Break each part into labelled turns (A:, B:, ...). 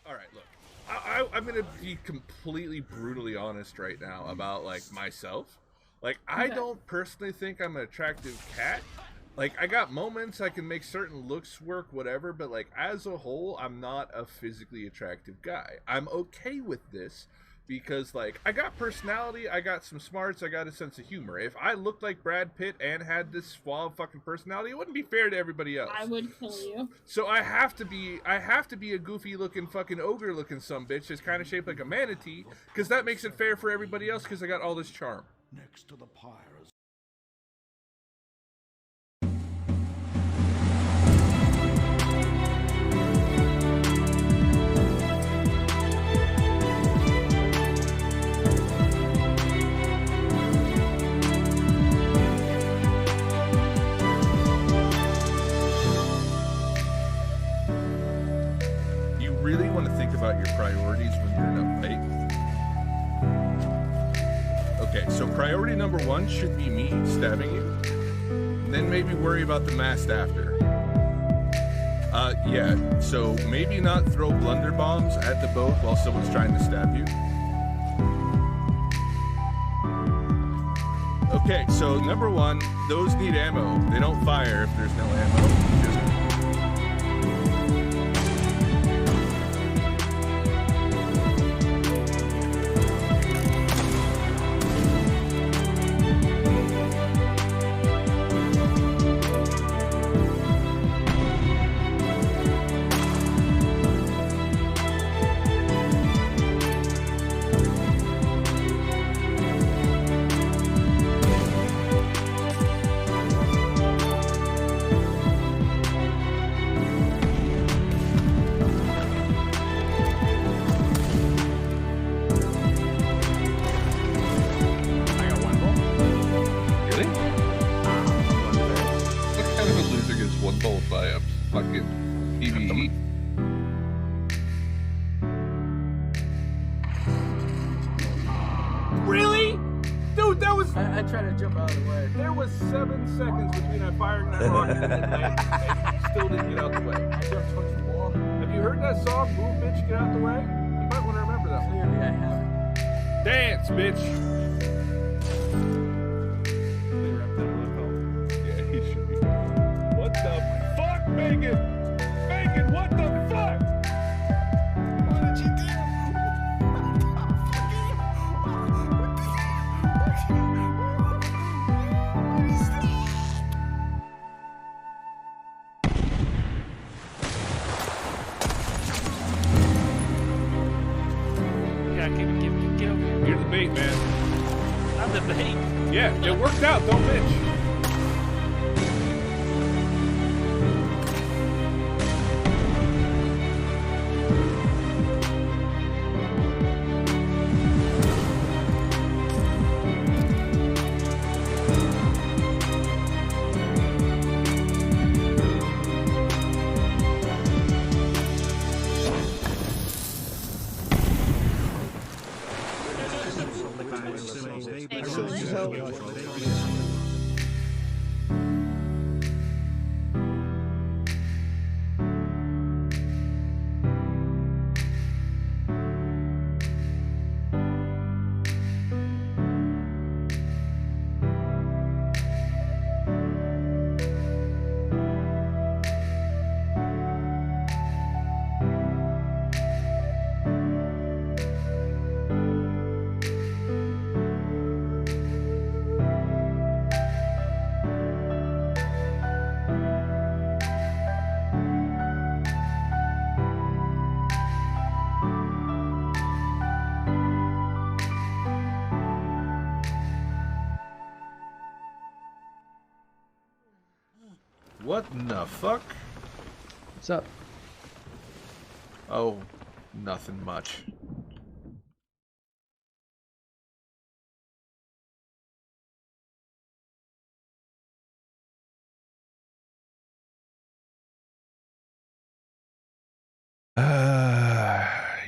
A: Alright, look. I'm gonna be completely brutally honest right now about, like, myself. Like, I don't personally think I'm an attractive cat. Like, I got moments I can make certain looks work, whatever, but, like, as a whole, I'm not a physically attractive guy. I'm okay with this because, like, I got personality, I got some smarts, I got a sense of humor. If I looked like Brad Pitt and had this suave fucking personality, it wouldn't be fair to everybody else.
B: I would kill you.
A: So I have to be a goofy looking fucking ogre looking sumbitch that's kind of shaped like a manatee, because that makes it fair for everybody else because I got all this charm.
C: Next to the pyres.
A: You really want to think about your priorities when you're in a fight? Okay, so priority number one should be me stabbing you. Then maybe worry about the mast after. Yeah, so maybe not throw blunder bombs at the boat while someone's trying to stab you. Okay, so number one, those need ammo. They don't fire if there's no ammo. Really? Dude, that was...
D: I tried to jump out of the way.
A: There was 7 seconds between I firing that rocket and then landing, and you still didn't get out the way.
D: I jumped towards the wall.
A: Have you heard that song, Move Bitch, Get Out the Way? You might want to remember that one.
D: Clearly I haven't.
A: Dance, bitch! Yeah, he should be. What the fuck, Megan? Megan, what the fuck?
C: What did you do?
B: Get over here.
A: You're the bait, man.
B: I'm the bait.
A: Yeah, it worked out. Don't bitch. What in the fuck?
E: What's up?
A: Oh, nothing much.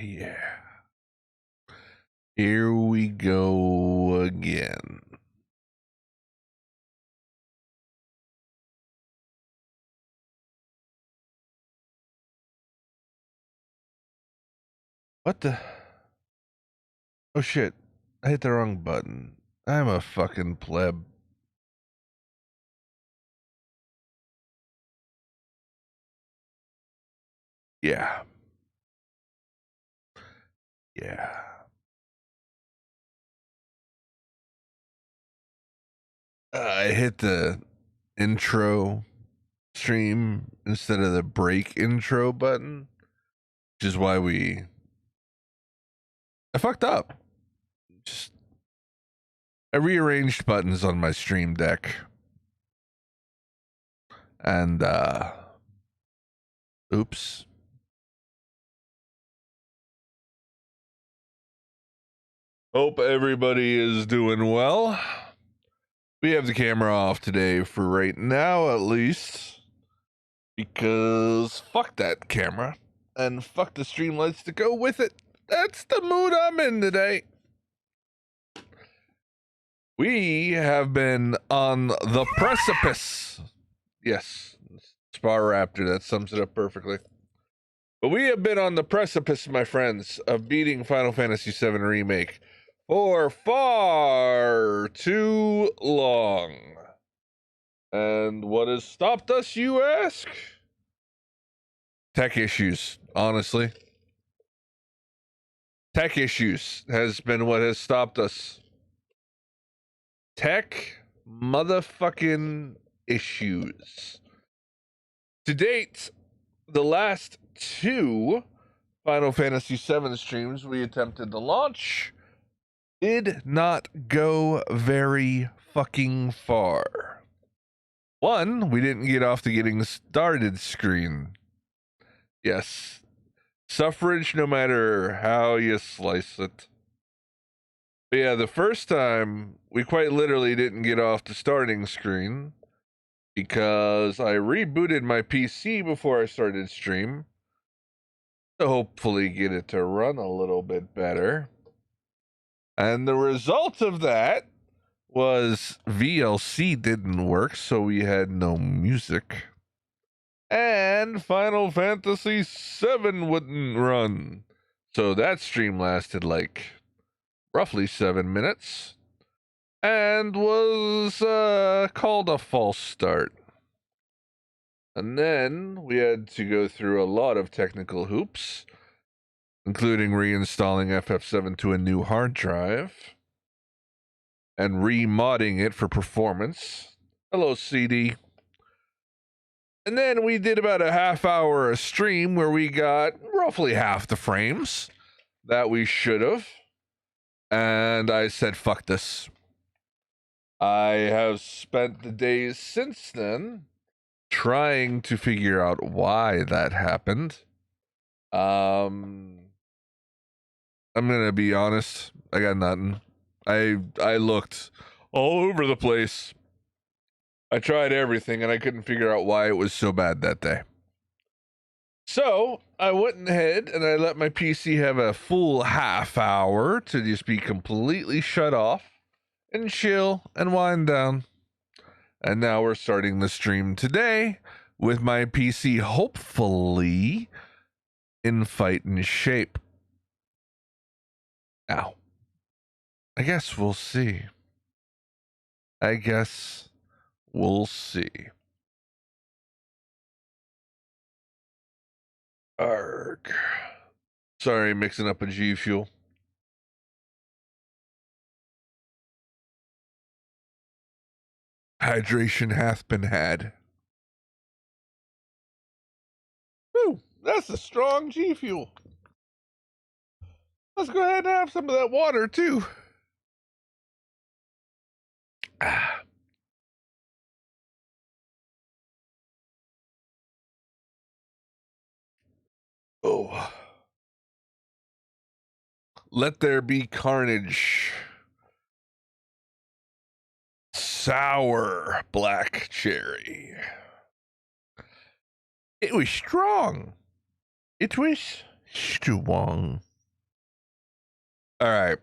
A: Yeah. Here we go again. What the? Oh shit. I hit the wrong button. I'm a fucking pleb. Yeah. Yeah. I hit the intro stream instead of the break intro button, which is why I fucked up. Just I rearranged buttons on my stream deck. And oops. Hope everybody is doing well. We have the camera off today for right now, at least, because fuck that camera and fuck the streamlights to go with it. That's the mood I'm in today. We have been on the precipice. Yes, Spar Raptor, that sums it up perfectly. But we have been on the precipice, my friends, of beating Final Fantasy VII Remake for far too long. And what has stopped us, you ask? Tech issues, honestly. Tech issues has been what has stopped us. Tech motherfucking issues. To date, the last two Final Fantasy VII streams we attempted to launch did not go very fucking far. One, we didn't get off the getting started screen. Yes, suffrage no matter how you slice it. But yeah, the first time we quite literally didn't get off the starting screen because I rebooted my PC before I started stream to hopefully get it to run a little bit better. And the result of that was VLC didn't work, so we had no music. And Final Fantasy VII wouldn't run. So that stream lasted like roughly 7 minutes and was called a false start. And then we had to go through a lot of technical hoops, including reinstalling FF7 to a new hard drive and remodding it for performance. Hello, CD. And then we did about a half hour a stream where we got roughly half the frames that we should have. And I said, fuck this. I have spent the days since then trying to figure out why that happened. I'm gonna be honest. I got nothing. I looked all over the place. I tried everything and I couldn't figure out why it was so bad that day. So I went ahead and I let my PC have a full half hour to just be completely shut off and chill and wind down. And now we're starting the stream today with my PC hopefully in fighting shape. Now, I guess we'll see. We'll see. Arg. Sorry, mixing up a G Fuel. Hydration hath been had. Ooh, that's a strong G Fuel. Let's go ahead and have some of that water, too. Let there be carnage. Sour black cherry. It was strong. It was strong. All right.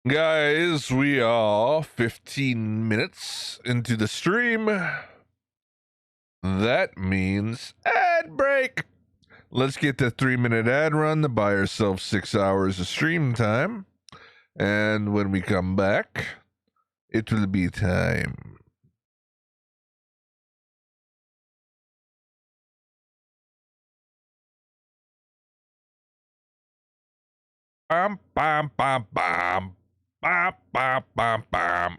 A: Guys, we are 15 minutes into the stream. That means ad break. Let's get the 3-minute ad run to buy ourselves 6 hours of stream time. And when we come back, it will be time. Bam, bam, bam, bam. Bam, bam, bam, bam.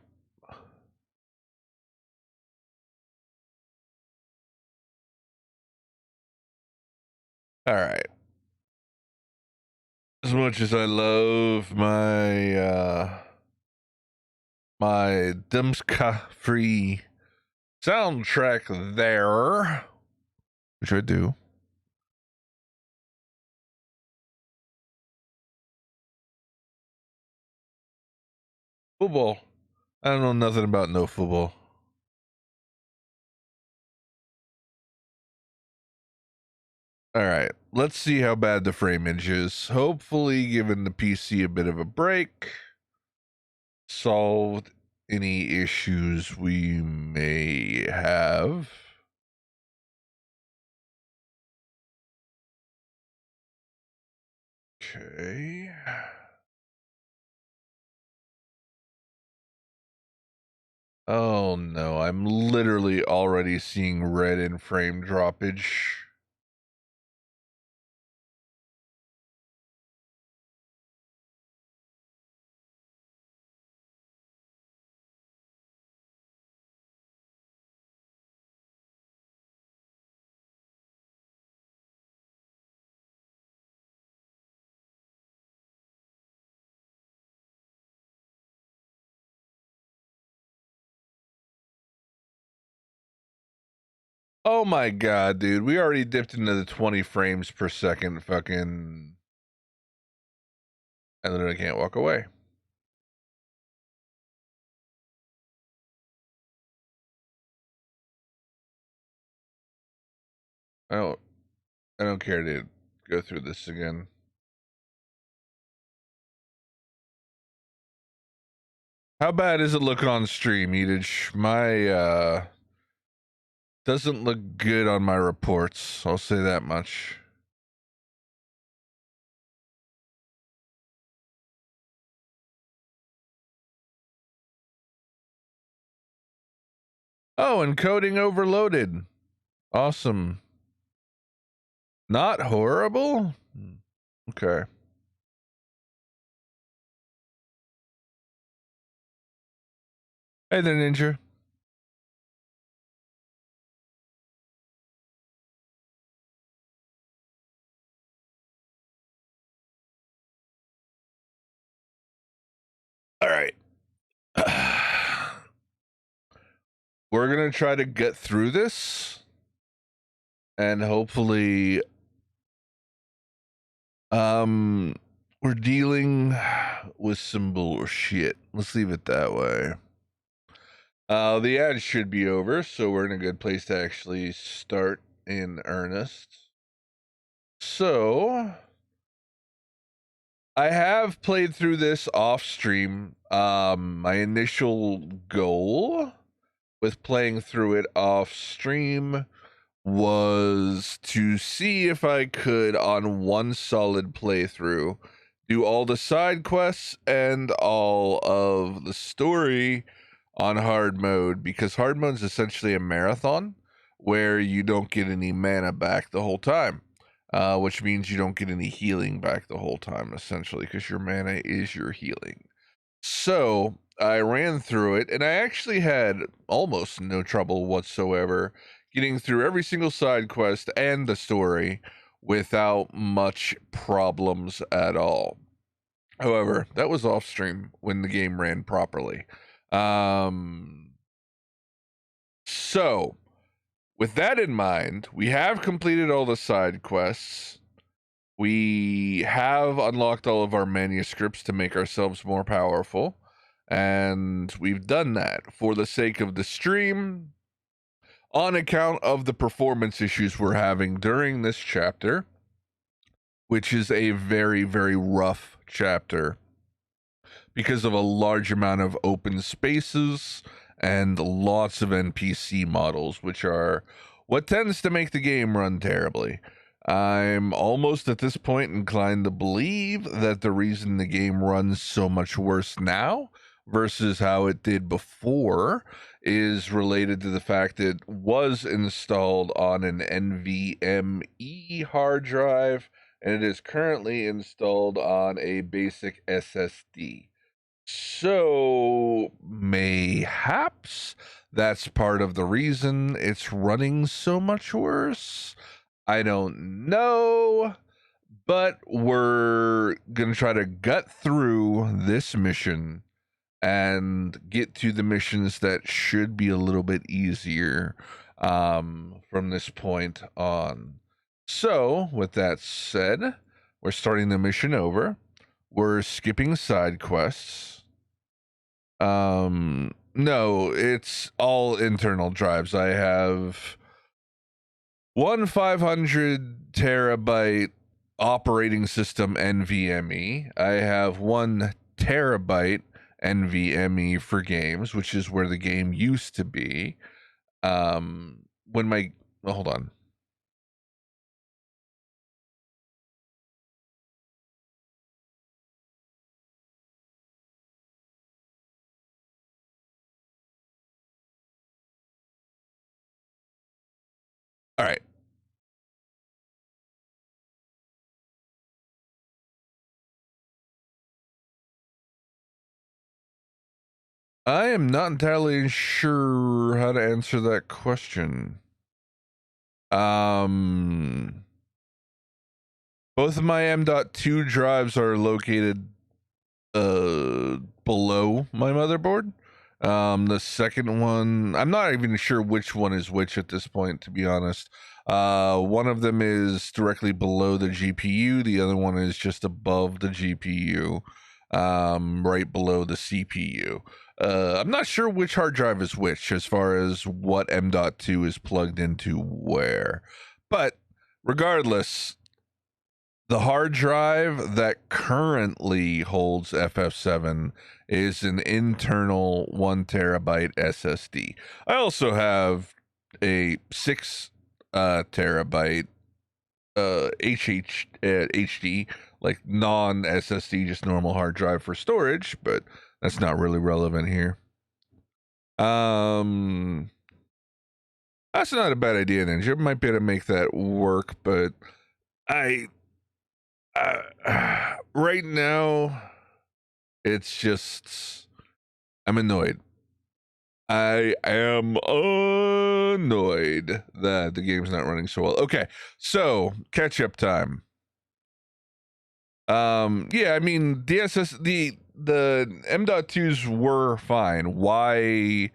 A: All right. As much as I love my my Dumska free soundtrack there, which I do. Football. I don't know nothing about no football. All right, let's see how bad the framage is. Hopefully, giving the PC a bit of a break, solved any issues we may have. Okay. Oh no, I'm literally already seeing red in frame droppage. Oh my god, dude. We already dipped into the 20 frames per second fucking... I literally can't walk away. I don't care to go through this again. How bad is it looking on stream, Edith? My, doesn't look good on my reports. I'll say that much. Oh, encoding overloaded. Awesome. Not horrible? Okay. Hey there, Ninja. All right. We're going to try to get through this. And hopefully, we're dealing with some bullshit. Let's leave it that way. The ad should be over, so we're in a good place to actually start in earnest. So, I have played through this off stream. My initial goal with playing through it off stream was to see if I could, on one solid playthrough, do all the side quests and all of the story on hard mode, because hard mode is essentially a marathon where you don't get any mana back the whole time, which means you don't get any healing back the whole time, essentially, because your mana is your healing. So I ran through it, and I actually had almost no trouble whatsoever getting through every single side quest and the story without much problems at all. However, that was off stream when the game ran properly. So with that in mind, we have completed all the side quests. We have unlocked all of our manuscripts to make ourselves more powerful. And we've done that for the sake of the stream, on account of the performance issues we're having during this chapter, which is a very, very rough chapter because of a large amount of open spaces and lots of NPC models, which are what tends to make the game run terribly. I'm almost at this point inclined to believe that the reason the game runs so much worse now versus how it did before is related to the fact that it was installed on an NVMe hard drive and it is currently installed on a basic SSD. So mayhaps that's part of the reason it's running so much worse. I don't know, but we're going to try to gut through this mission and get to the missions that should be a little bit easier from this point on. So, with that said, we're starting the mission over. We're skipping side quests. No, it's all internal drives. I have one 500 terabyte operating system NVMe. I have 1 terabyte NVMe for games, which is where the game used to be. Hold on. All right. I am not entirely sure how to answer that question. Both of my M.2 drives are located below my motherboard. The second one, I'm not even sure which one is which at this point, to be honest. One of them is directly below the GPU. The other one is just above the GPU, right below the CPU. I'm not sure which hard drive is which as far as what M.2 is plugged into where. But regardless, the hard drive that currently holds FF7 is an internal 1 terabyte SSD. I also have a 6 terabyte HD, like non SSD, just normal hard drive for storage, but that's not really relevant here. That's not a bad idea, Ninja. Might be able to make that work, but right now it's just I'm annoyed. I am annoyed that the game's not running so well. Okay, so catch up time. Yeah, I mean the M.2s were fine. Why?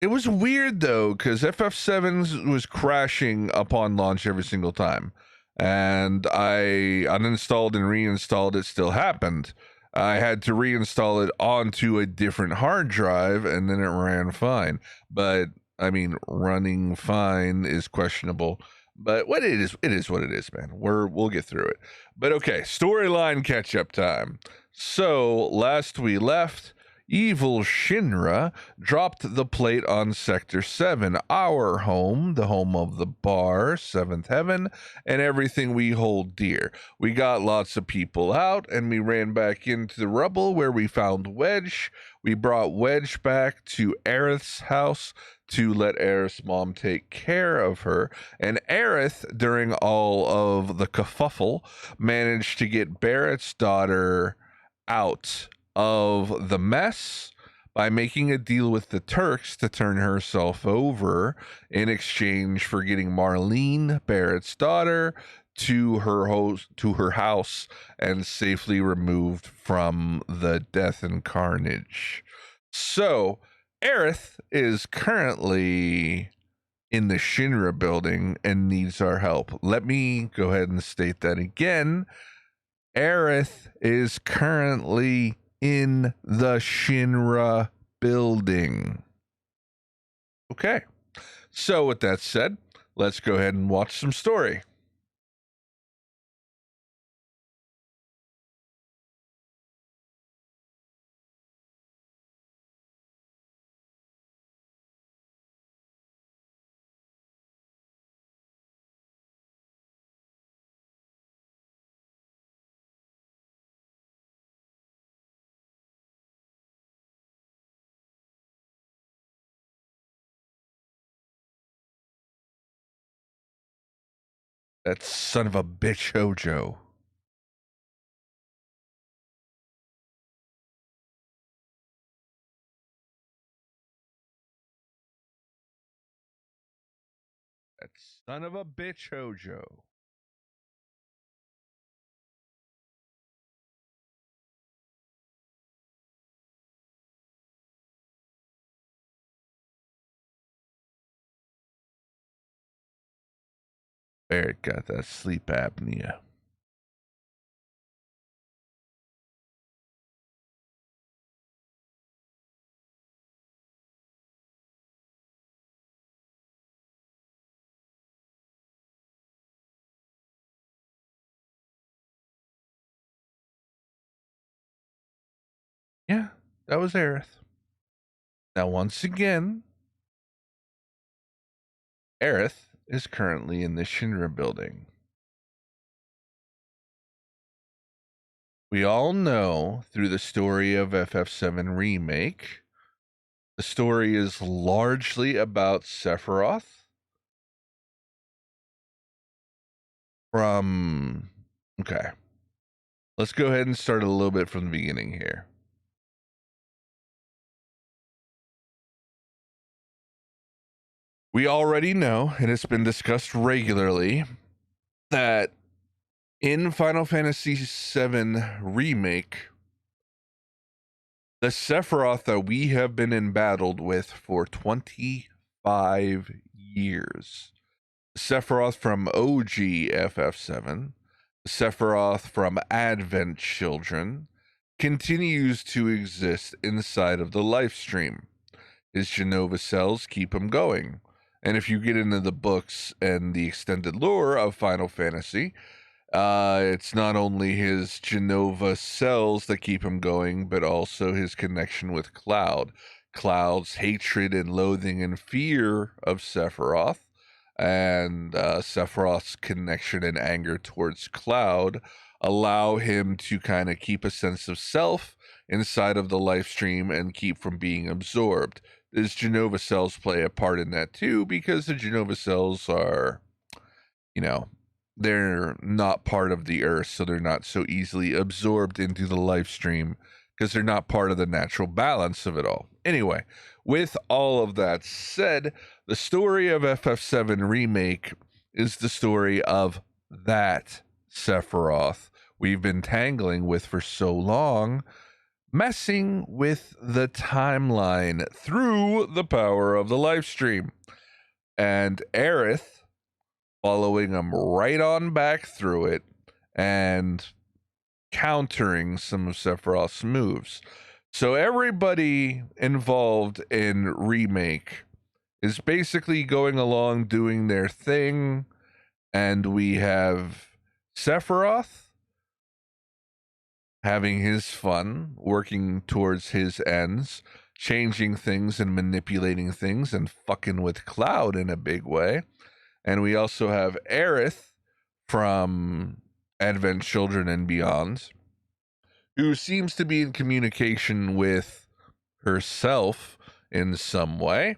A: It was weird though, because FF7 was crashing upon launch every single time. And I uninstalled and reinstalled, it still happened. I had to reinstall it onto a different hard drive and then it ran fine. But I mean, running fine is questionable. But what it is what it is, man. We'll get through it. But okay, storyline catch up time. So last we left, evil Shinra dropped the plate on Sector 7, our home, the home of the bar, Seventh Heaven, and everything we hold dear. We got lots of people out, and we ran back into the rubble where we found Wedge. We brought Wedge back to Aerith's house to let Aerith's mom take care of her. And Aerith, during all of the kerfuffle, managed to get Barrett's daughter out of the mess by making a deal with the Turks to turn herself over in exchange for getting Marlene, Barrett's daughter, to her house and safely removed from the death and carnage. So Aerith is currently in the Shinra building and needs our help. Let me go ahead and state that again. Aerith is currently in the Shinra building. Okay. So with that said, let's go ahead and watch some story. That son of a bitch Hojo. That son of a bitch Hojo. Barrett got that sleep apnea. Yeah, that was Aerith. Now, once again, Aerith is currently in the Shinra building. We all know through the story of FF7 Remake, the story is largely about Sephiroth from... Okay. Let's go ahead and start a little bit from the beginning here. We already know, and it's been discussed regularly, that in Final Fantasy VII Remake, the Sephiroth that we have been embattled with for 25 years, Sephiroth from OG FF7, Sephiroth from Advent Children, continues to exist inside of the life stream. His Genova cells keep him going. And if you get into the books and the extended lore of Final Fantasy, it's not only his Genova cells that keep him going, but also his connection with Cloud. Cloud's hatred and loathing and fear of Sephiroth, and Sephiroth's connection and anger towards Cloud allow him to kind of keep a sense of self inside of the life stream and keep from being absorbed. His Genova cells play a part in that too, because the Genova cells are, you know, they're not part of the earth, so they're not so easily absorbed into the life stream because they're not part of the natural balance of it all. Anyway, with all of that said, the story of FF7 Remake is the story of that Sephiroth we've been tangling with for so long, messing with the timeline through the power of the live stream. And Aerith following him right on back through it and countering some of Sephiroth's moves. So everybody involved in Remake is basically going along doing their thing, and we have Sephiroth having his fun, working towards his ends, changing things and manipulating things and fucking with Cloud in a big way. And we also have Aerith from Advent Children and Beyond, who seems to be in communication with herself in some way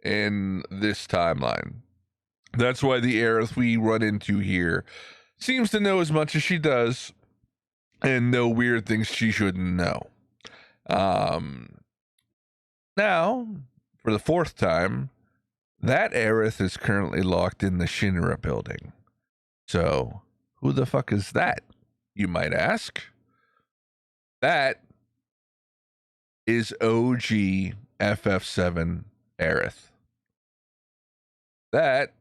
A: in this timeline. That's why the Aerith we run into here seems to know as much as she does and know weird things she shouldn't know. Now, for the fourth time, that Aerith is currently locked in the Shinra building. So, who the fuck is that, you might ask? That is OG FF7 Aerith. That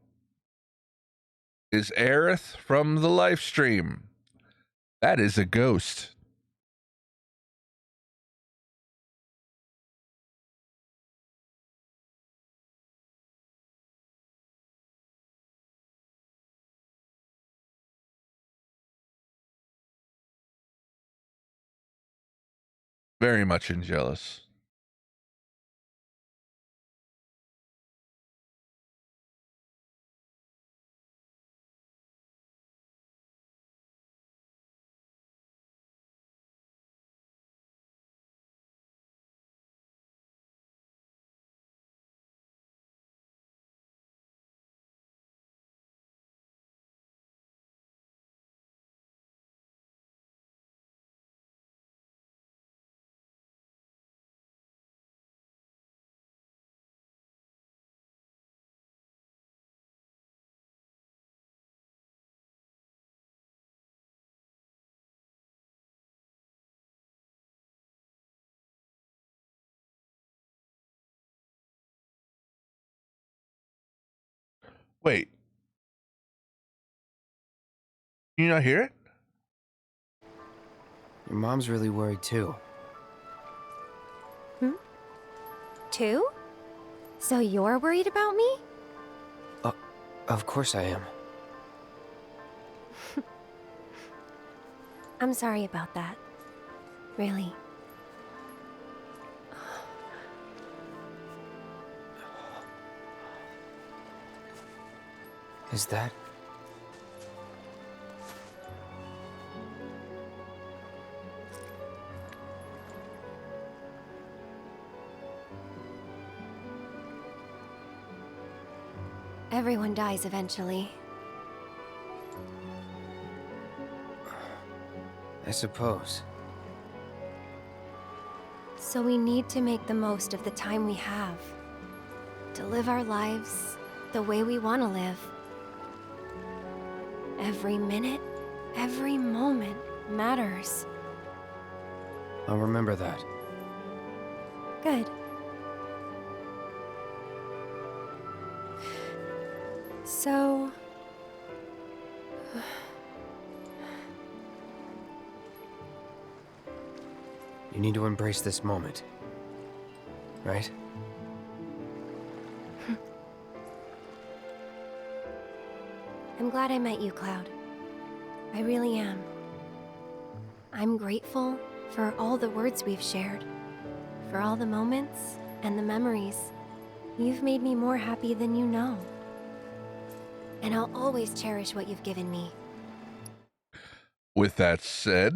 A: is Aerith from the live stream. That is a ghost. Very much jealous. Wait. You not hear it?
E: Your mom's really worried too.
F: Two? So you're worried about me?
E: Of course I am.
F: I'm sorry about that. Really.
E: Is that...
F: Everyone dies eventually.
E: I suppose.
F: So we need to make the most of the time we have. To live our lives the way we want to live. Every minute, every moment matters.
E: I'll remember that.
F: Good. So...
E: You need to embrace this moment. Right?
F: I'm glad I met you, Cloud. I really am. I'm grateful for all the words we've shared, for all the moments and the memories. You've made me more happy than you know. And I'll always cherish what you've given me.
A: With that said,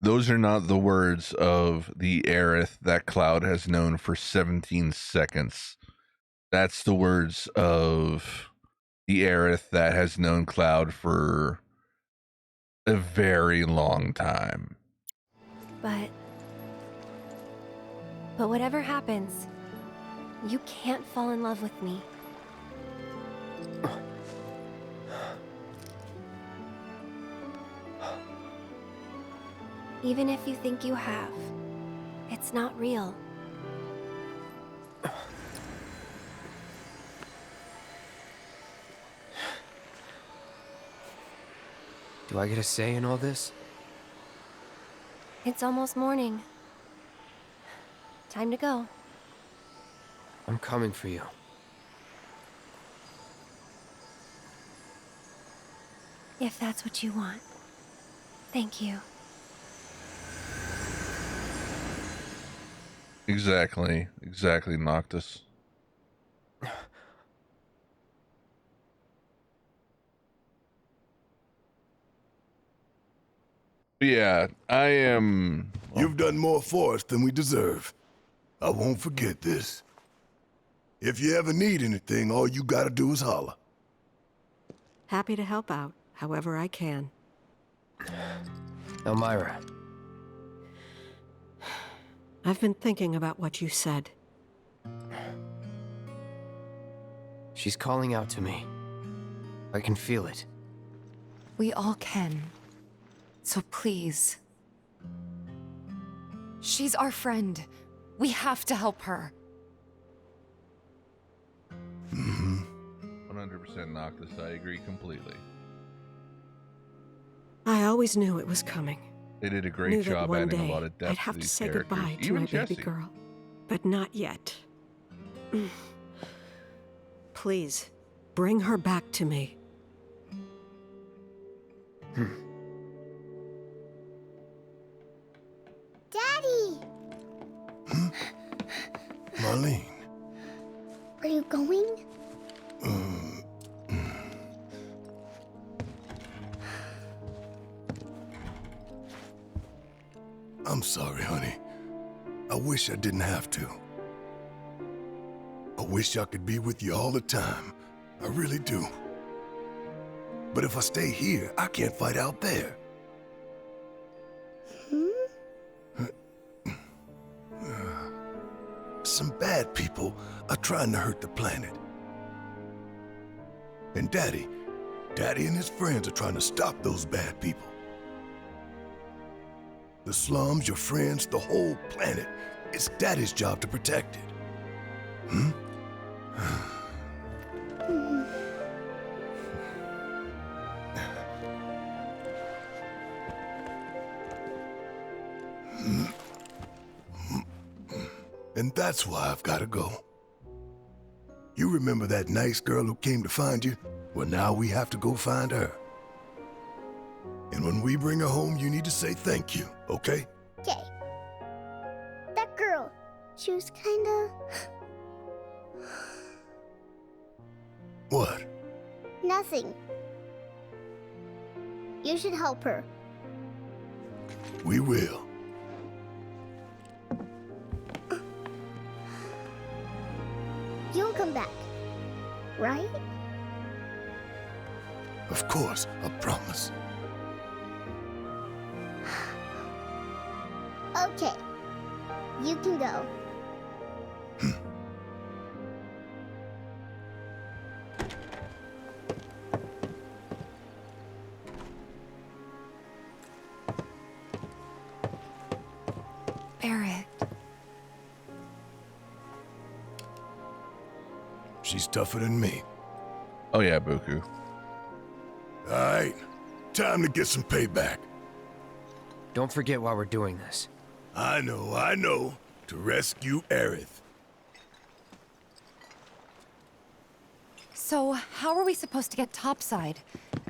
A: those are not the words of the Aerith that Cloud has known for 17 seconds. That's the words of the Aerith that has known Cloud for a very long time.
F: But whatever happens, you can't fall in love with me. Even if you think you have, it's not real.
E: Do I get a say in all this?
F: It's almost morning. Time to go.
E: I'm coming for you.
F: If that's what you want. Thank you.
A: Exactly, Noctis. Yeah, I am...
G: You've done more for us than we deserve. I won't forget this. If you ever need anything, all you gotta do is holler.
H: Happy to help out, however I can.
E: Elmira,
H: I've been thinking about what you said.
E: she's calling out to me. I can feel it.
I: We all can. So please. She's our friend. We have to help her.
G: Mm-hmm.
A: 100% Noctis. I agree completely.
H: I always knew it was coming.
A: They did a
H: Knew
A: great
H: that
A: job
H: one
A: adding a
H: day
A: lot of depth
H: I'd have
A: to
H: to
A: these
H: say
A: characters.
H: goodbye to
A: Even
H: my
A: Jesse.
H: baby girl. But not yet. Please, bring her back to me.
J: Daddy!
G: Marlene.
J: Are you going?
G: I'm sorry, honey. I wish I didn't have to. I wish I could be with you all the time. I really do. But if I stay here, I can't fight out there. Some bad people are trying to hurt the planet. And Daddy and his friends are trying to stop those bad people. The slums, your friends, the whole planet. It's Daddy's job to protect it. And that's why I've got to go. You remember that nice girl who came to find you? Well, now we have to go find her. And when we bring her home, you need to say thank you, okay?
J: Okay. That girl, she was kinda...
G: What?
J: nothing. You should help her.
G: We will.
J: You'll come back, right?
G: Of course, I promise.
J: Okay. You can go.
I: Barrett.
G: She's tougher than me.
A: Oh yeah, Buku.
G: All right, time to get some payback.
E: Don't forget why we're doing this.
G: I know. To rescue Aerith.
I: So, how are we supposed to get topside?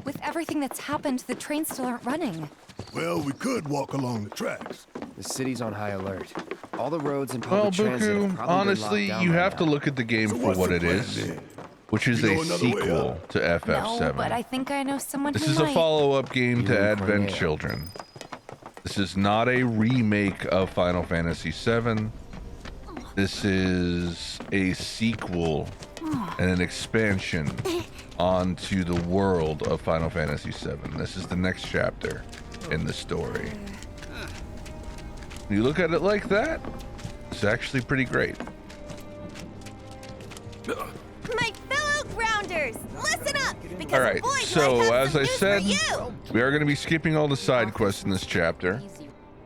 I: With everything that's happened, the trains still aren't running.
G: Well, we could walk along the tracks.
E: The city's on high alert. All the roads and
A: Well,
E: public transit have
A: Buku,
E: probably
A: honestly,
E: been locked down
A: you
E: by
A: have to
E: now.
A: look at the game
G: So
A: for
G: what's
A: what
G: the
A: it
G: plan
A: is,
G: then?
A: which is
G: You know
A: a
G: another way
A: sequel
G: up?
A: to FF7.
I: No, but I think I know someone
A: This
I: who
A: is a
I: might.
A: follow-up game to
E: You and
A: Advent
E: Cornea.
A: Children. This is not a remake of Final Fantasy VII. This is a sequel and an expansion onto the world of Final Fantasy VII. This is the next chapter in the story. When you look at it like that, it's actually pretty great.
J: My fellow grounders, listen up! Because
A: All right,
J: boy, do I
A: so
J: have
A: as
J: some
A: I
J: news
A: said,
J: for you.
A: we are going to be skipping all the side quests in this chapter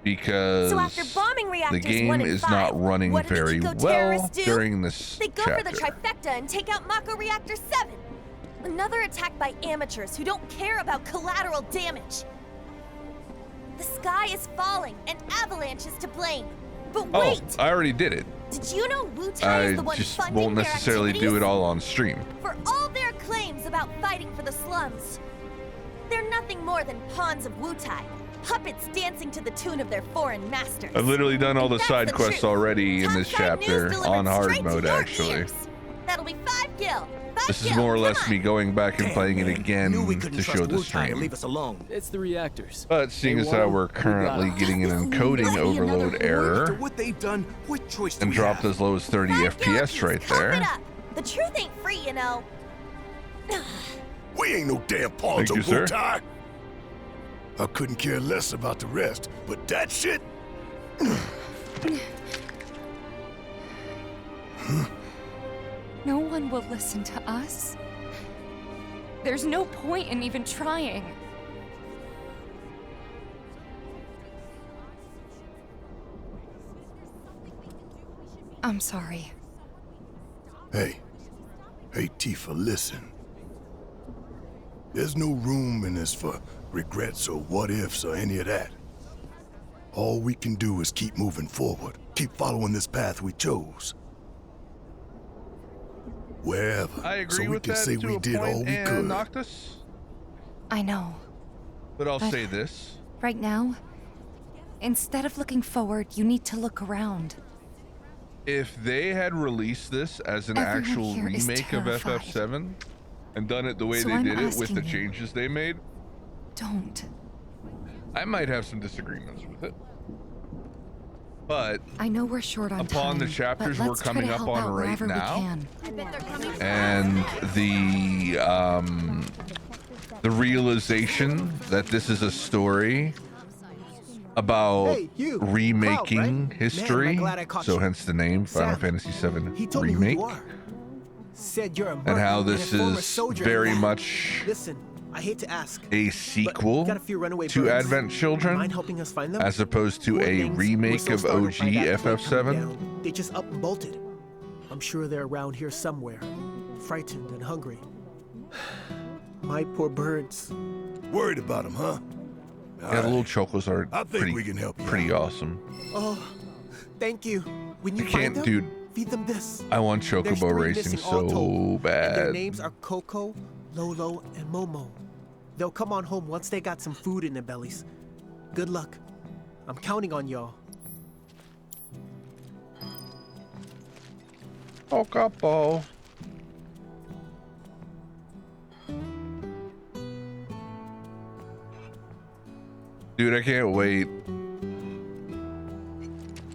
A: because
J: So after bombing
A: the
J: reactors 1
A: game
J: and
A: is
J: 5,
A: not running
J: what do the
A: very
J: eco
A: well
J: terrorists do?
A: during this
J: They go
A: chapter.
J: for the trifecta and take out Mako Reactor 7. Another attack by amateurs who don't care about collateral damage. The sky is falling and Avalanche is to blame. But
A: Oh,
J: wait!
A: I already did it.
J: Did you know Wu-Tai
A: I
J: is the one
A: just
J: funding
A: won't
J: their
A: necessarily do
J: activities?
A: it all on stream.
J: For all their claims about fighting for the slums, they're nothing more than pawns of Wu-Tai, puppets dancing to the tune of their foreign masters.
A: I've literally done all
J: And
A: the
J: that's
A: side
J: the
A: quests
J: truth.
A: already in this
J: Topside news
A: chapter
J: delivered
A: on hard
J: straight to
A: mode,
J: your
A: actually.
J: ears. That'll be 5 gil. 5
A: This is
J: gil,
A: more or
J: come
A: less
J: on.
A: me going back and playing it
D: Knew we
A: again
D: couldn't
A: to show
D: trust
A: the
D: Wu-Tai to
A: stream.
D: leave us alone.
B: It's the reactors.
A: But seeing
B: They
A: as
B: want
A: how
B: 'em,
A: we're
B: we got
A: currently
B: 'em.
A: getting an encoding
J: Might be another
A: overload
J: war.
D: After
A: error
D: what they've done, what choice do
A: and
D: we
A: dropped
D: have?
A: as low as 30
J: 5 gil
A: FPS
J: apiece,
A: right
J: cough it
A: there.
J: up. The truth ain't free, you know.
G: We ain't no damn pawns
A: Thank
G: of
A: you, sir.
G: Wu-Tai. I couldn't care less about the rest, but that shit...
I: No one will listen to us. There's no point in even trying. I'm sorry.
G: Hey, Tifa, listen. There's no room in this for regrets or what ifs or any of that. All we can do is keep moving forward, keep following this path we chose. Wherever,
K: I agree
G: so we
K: with
G: can
K: that
G: say
K: to
G: we
K: a
G: did all
K: point,
G: we
K: and
G: could.
K: Noctis.
I: I know.
K: But I'll
I: But-
K: say this.
I: Right now, instead of looking forward, you need to look around.
K: If they had released this as an
I: Everyone
K: actual
I: here is
K: remake of
I: terrified.
K: FF7 and done it the way
I: So
K: they
I: I'm
K: did it with the
I: asking you.
K: changes they made,
I: Don't.
K: I might have some disagreements with it. But
I: I know we're short on time.
K: upon the chapters
I: but
K: we're
I: let's try
K: coming
I: to
K: up
I: help
K: on
I: out
K: right
I: wherever we
K: now,
I: can.
K: and the realization that this is a story about
D: Hey, you.
K: remaking
D: Cloud, right?
K: history,
D: Man, am I glad I caught
K: so
D: you.
K: hence the name Final
D: Sam,
K: Fantasy VII
D: He told me who
K: Remake,
D: you are. Said you're a
K: and how
D: merc
K: this
D: and a former
K: is
D: soldier
K: very
D: and that.
K: much
D: Listen, I hate to ask.
K: a sequel
D: got a few runaway
K: to
D: birds.
K: Advent Children,
D: Mind helping us find them?
K: as opposed to
D: Poor
K: a
D: things were
K: remake
D: so
K: of
D: startled
K: OG
D: by that plane coming
K: FF7.
D: down, they just up and bolted. I'm sure they're around here somewhere, frightened and hungry. My poor birds.
G: Worried about them, huh?
K: Yeah, the little chocos are
G: I think
K: pretty,
G: we can help you
K: pretty
G: out.
K: awesome.
D: Oh, thank you. When you
K: I
D: find
K: can't,
D: them,
K: dude.
D: feed them this.
K: I want
D: There's
K: Chocobo
D: 3
K: racing
D: missing all told,
K: so
D: and their
K: bad.
D: names are Coco, Lolo, and Momo. They'll come on home once they got some food in their bellies. Good luck. I'm counting on y'all.
K: Chocobo. Dude, I can't wait.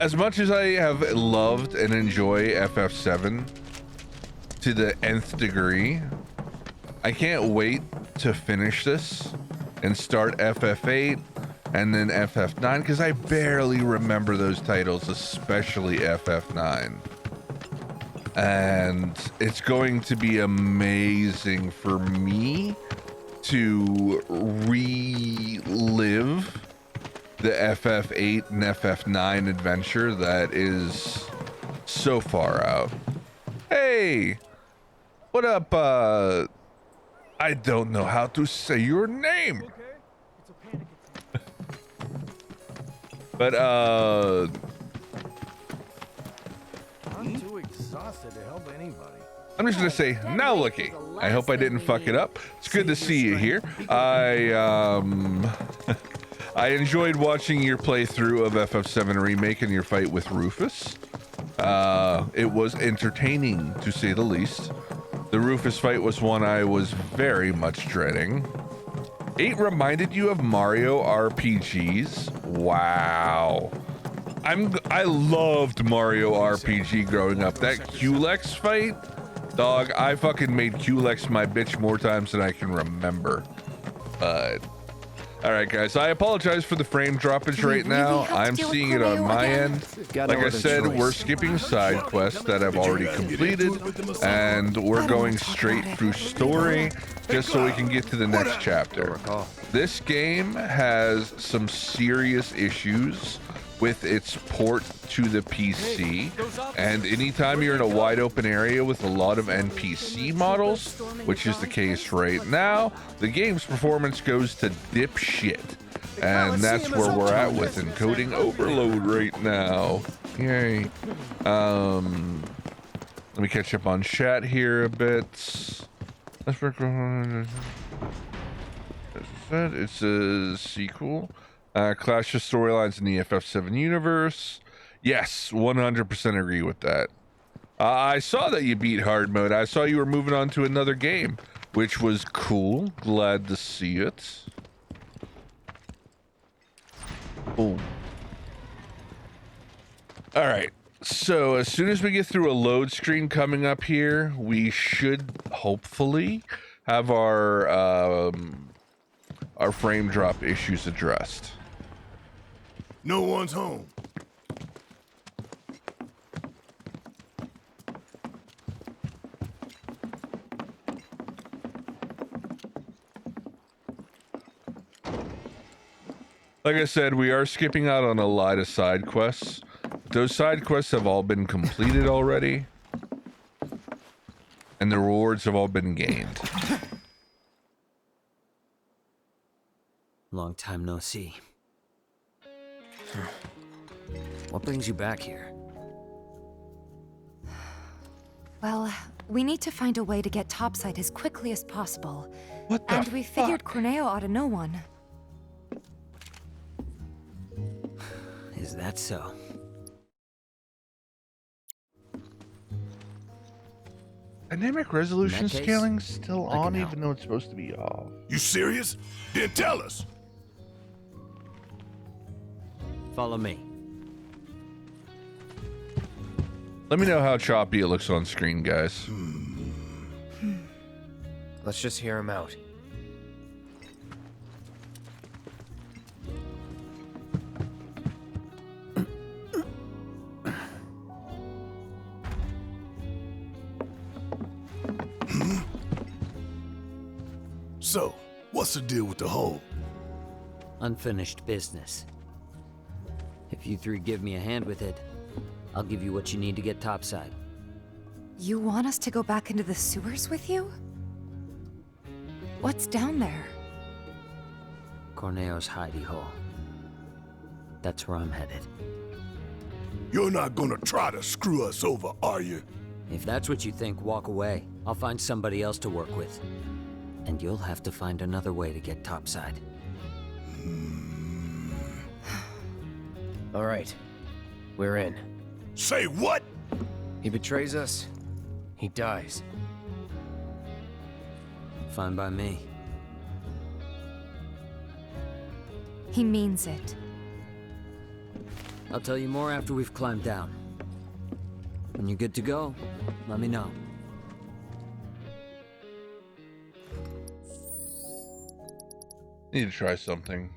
K: As much as I have loved and enjoy FF7 to the nth degree, I can't wait to finish this and start FF8 and then FF9, because I barely remember those titles, especially FF9. And it's going to be amazing for me to relive the FF8 and FF9 adventure that is so far out. Hey, what up? I don't know how to say your name. But
C: I'm too exhausted to help anybody.
K: I'm just gonna say, now looky. I hope I didn't fuck it up. It's good to see you here. I enjoyed watching your playthrough of FF7 Remake and your fight with Rufus. It was entertaining, to say the least. The Rufus fight was one I was very much dreading. 8 reminded you of Mario RPGs? Wow. I loved Mario RPG growing up. That Culex fight? Dog, I fucking made Culex my bitch more times than I can remember. But alright guys, I apologize for the frame droppage right now. I'm seeing it on my end. Like I said, we're skipping side quests that I've already completed, and we're going straight through story just so we can get to the next chapter. This game has some serious issues with its port to the PC, and anytime you're in a wide open area with a lot of NPC models, which is the case right now, the game's performance goes to dipshit, and that's where we're at with encoding overload right now. Yay. Let me catch up on chat here a bit. Let's work on. It's a sequel. Clash of storylines in the FF7 universe. Yes, 100% agree with that. I saw that you beat hard mode. I saw you were moving on to another game, which was cool. Glad to see it. Boom. All right. So as soon as we get through a load screen coming up here, we should hopefully have our frame drop issues addressed.
G: No one's home.
K: Like I said, we are skipping out on a lot of side quests. Those side quests have all been completed already, and the rewards have all been gained.
L: Long time no see. What brings you back here?
I: Well, we need to find a way to get topside as quickly as possible.
K: What the
I: And we figured Corneo ought to know one.
L: Is that so?
K: Dynamic resolution
L: In that case,
K: scaling's still
L: I can
K: on,
L: help.
K: even though it's supposed to be off.
G: You serious? Then tell us.
L: Follow me.
K: Let me know how choppy it looks on screen, guys.
E: Let's just hear him out.
G: So, what's the deal with the hole?
L: Unfinished business. If you three give me a hand with it, I'll give you what you need to get topside.
I: You want us to go back into the sewers with you? What's down there?
L: Corneo's hidey hole. That's where I'm headed.
G: You're not gonna try to screw us over, are you?
L: If that's what you think, walk away. I'll find somebody else to work with. And you'll have to find another way to get topside.
E: All right, we're in.
G: Say what?
E: He betrays us, he dies.
L: Fine by me.
I: He means it.
L: I'll tell you more after we've climbed down. When you're good to go, let me know.
K: Need to try something.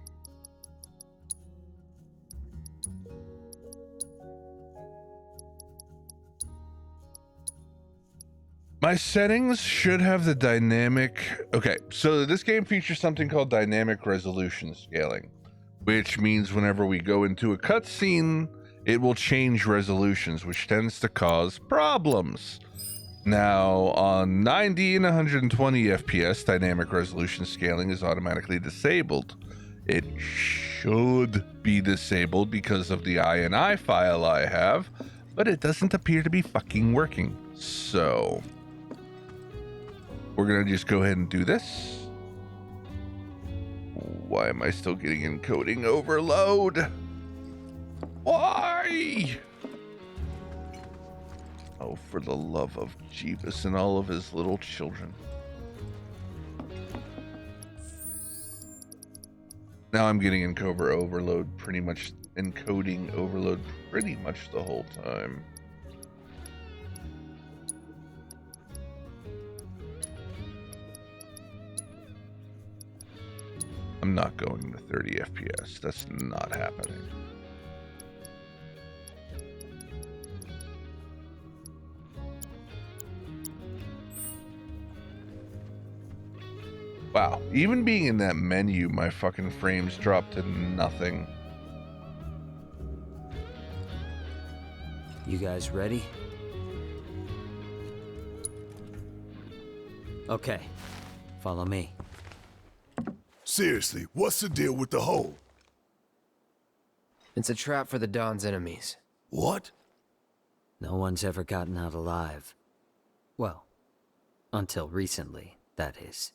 K: My settings should have the dynamic... Okay, so this game features something called dynamic resolution scaling, which means whenever we go into a cutscene, it will change resolutions, which tends to cause problems. Now, on 90 and 120 FPS, dynamic resolution scaling is automatically disabled. It should be disabled because of the INI file I have, but it doesn't appear to be fucking working. So, we're gonna just go ahead and do this. Why am I still getting encoding overload? Why? Oh, for the love of Jeebus and all of his little children. Now I'm getting encoding overload pretty much the whole time. I'm not going to 30 FPS. That's not happening. Wow, even being in that menu, my fucking frames dropped to nothing.
L: You guys ready? Okay, follow me.
G: Seriously, what's the deal with the hole?
E: It's a trap for the Don's enemies.
G: What?
L: No one's ever gotten out alive. Well, until recently, that is.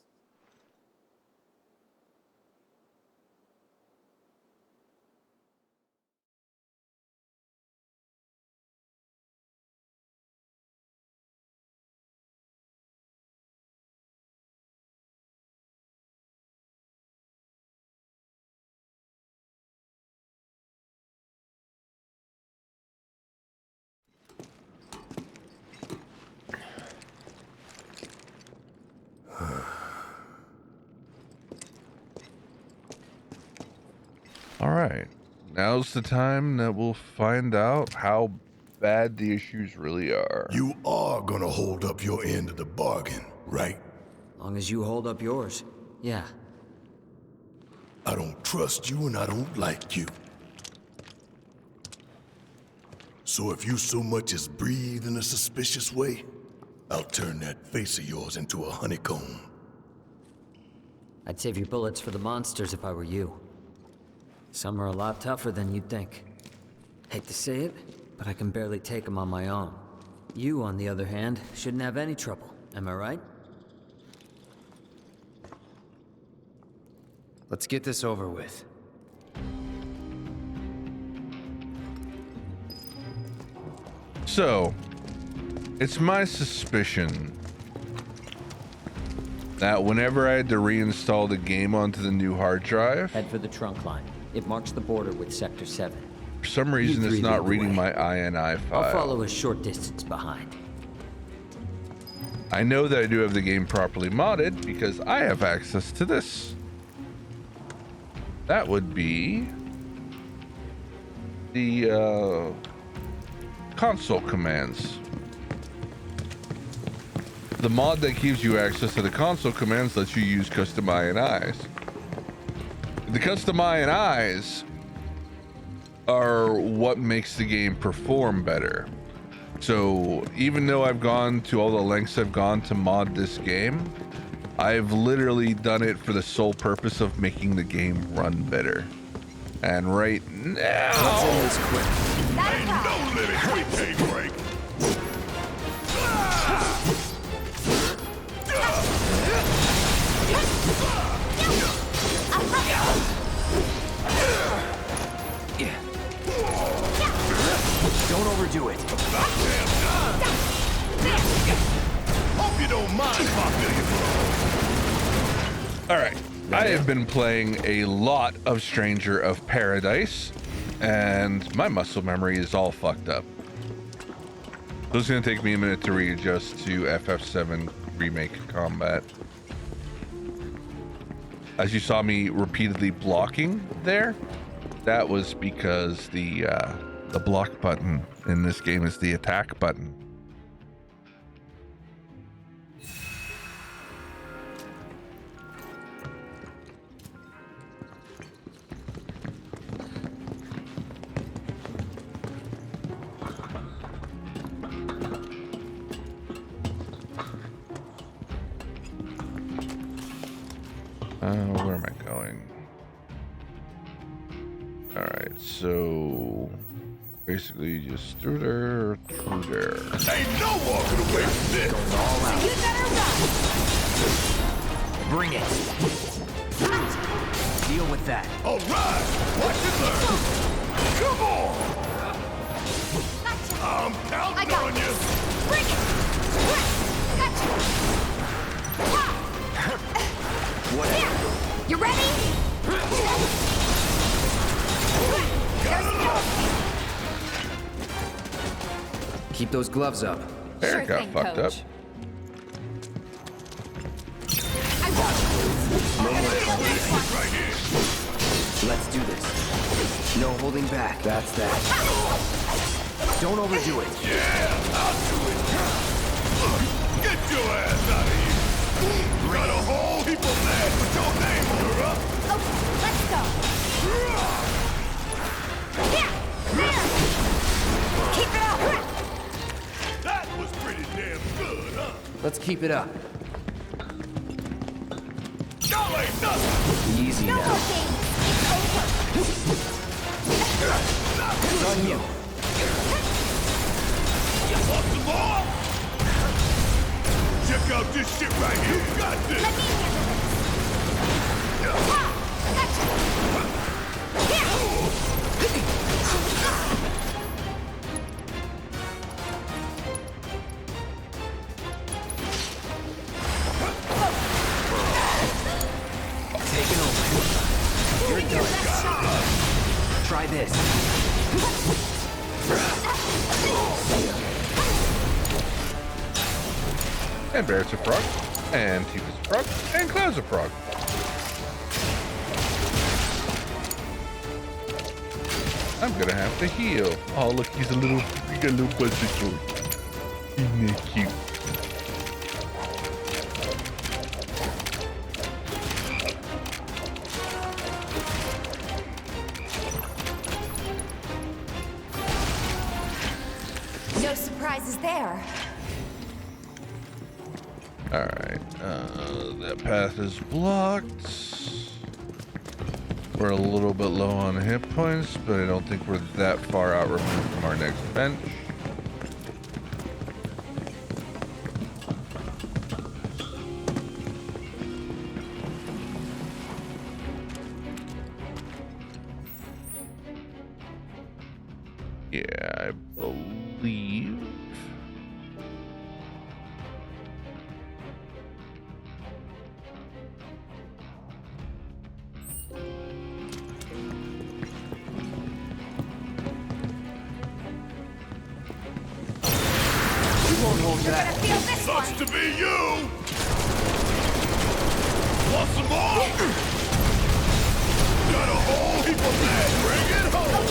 K: All right, now's the time that we'll find out how bad the issues really are.
G: You are gonna hold up your end of the bargain, right?
L: Long as you hold up yours, yeah.
G: I don't trust you and I don't like you. So if you so much as breathe in a suspicious way, I'll turn that face of yours into a honeycomb.
L: I'd save your bullets for the monsters if I were you. Some are a lot tougher than you'd think. Hate to say it, but I can barely take them on my own. You, on the other hand, shouldn't have any trouble. Am I right?
E: Let's get this over with.
K: So, it's my suspicion that whenever I had to reinstall the game onto the new hard drive,
L: Head for the trunk line. It marks the border with Sector 7.
K: for some reason it's not reading my INI file.
L: I'll follow a short distance behind.
K: I know that I do have the game properly modded because I have access to this. That would be the console commands. The mod that gives you access to the console commands lets you use custom INIs. The custom INIs are what makes the game perform better. So even though I've gone to all the lengths I've gone to mod this game, I've literally done it for the sole purpose of making the game run better. And right now,
E: Let's end this quick.
G: Ain't no limit we can't break.
E: Don't overdo it.
G: Hope you don't mind my million.
K: all right, I have been playing a lot of Stranger of Paradise, and my muscle memory is all fucked up. So it's gonna take me a minute to readjust to FF7 remake combat. As you saw me repeatedly blocking there, that was because the block button in this game is the attack button. Where am I going? All right, so basically just through there.
G: Ain't no walking away from this.
J: You better run!
E: Bring it. Deal with that.
G: All right, watch it learn. Come on.
J: Gotcha!
G: I'm
J: I
G: counting
J: got
G: on you.
J: this! Bring it! Gotcha! Here! You ready?
E: Keep those gloves up.
K: There,
I: Sure
K: it got
I: thing,
K: fucked up.
I: Coach.
J: I got
G: Right here.
E: Let's do this. No holding back. That's that. Don't overdo it.
G: Yeah, I'll do it. Get your ass out of here. Got a whole heap of mad with your name on her up.
J: Okay, let's go. Here! There! Keep it up!
G: That was pretty damn good, huh?
E: Let's keep it up.
G: Y'all ain't nothing.
E: Easy
J: No
E: now.
J: more games! It's over!
E: It's on you.
G: You want some more? Check out this shit right here. You got this.
J: Let me handle this! Ha! Gotcha! Here!
E: Taking over. You're
J: Give it your
E: done.
J: best shot!
E: Try this.
K: And Barrett's a frog, and Tifa's a frog, and Cloud's a frog. I'm gonna have to heal. Oh, look, he's a little, he got a little fuzzy toy. Isn't that cute?
J: No surprises there.
K: Alright, that path is blocked. We're a little bit low on hit points, but I don't think we're that far out removed from our next bench. Yeah, I believe.
G: Sucks to be you! Want some more? Got a whole heap of that! Bring it home!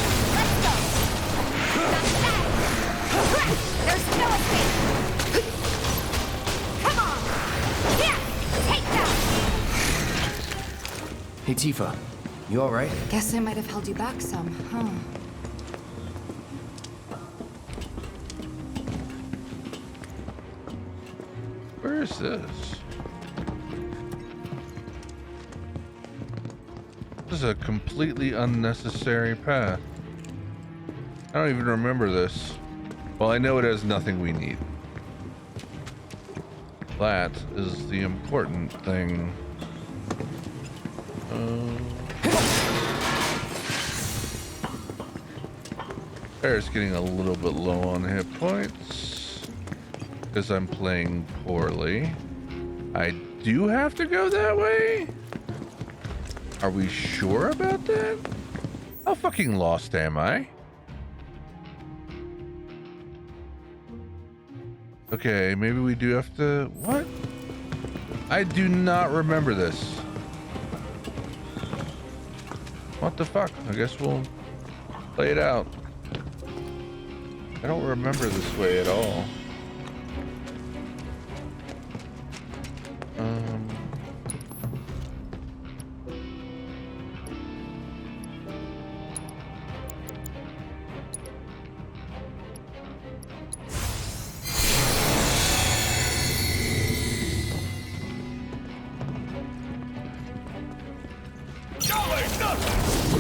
J: There's no escape! Come on! Here! Take that!
E: Hey, Tifa. You alright?
I: Guess I might have held you back some, huh?
K: Where is this? This is a completely unnecessary path. I don't even remember this. Well, I know it has nothing we need. That is the important thing. Bear's getting a little bit low on hit points because I'm playing poorly. I do have to go that way? Are we sure about that? How fucking lost am I? Okay, maybe we do have to... What? I do not remember this. What the fuck? I guess we'll play it out. I don't remember this way at all.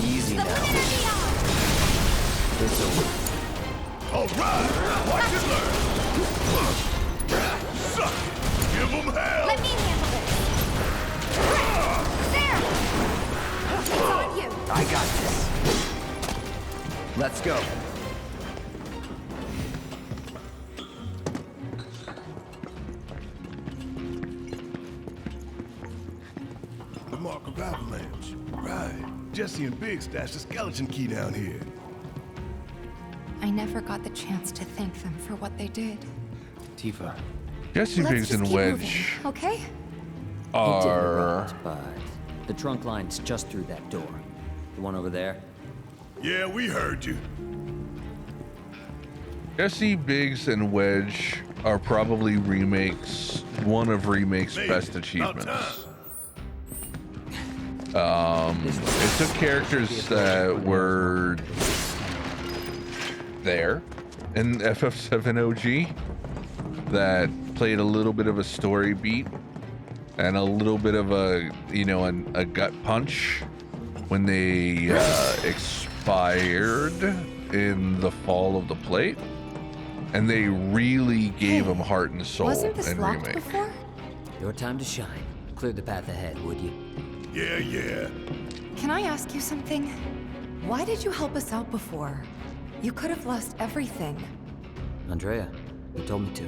E: Easy now. It's over.
G: Alright! Watch and learn! Suck it! Give them hell!
J: Let me handle this! There! It's on you!
E: I got this. Let's go.
G: The mark of avalanche. Right. Jesse and Big stashed a skeleton key down here.
I: I never got the chance to thank them for what they did.
E: Tifa.
K: Jesse
I: Let's
K: Biggs
I: just
K: and
I: keep
K: Wedge
I: moving, okay?
L: You did
K: are...
L: right, but the trunk line's just through that door. The one over there.
G: Yeah, we heard you.
K: Jesse Biggs and Wedge are probably remakes, one of remakes' best achievements. It took characters that were there in FF7 OG that played a little bit of a story beat and a little bit of a, you know, a gut punch when they expired in the fall of the plate, and they really gave them heart and soul
I: Wasn't this
K: in
I: locked
K: remake.
I: before?
L: Your time to shine. Clear the path ahead, would you?
G: Yeah.
I: Can I ask you something? Why did you help us out before? You could have lost everything.
L: Andrea, you told me to.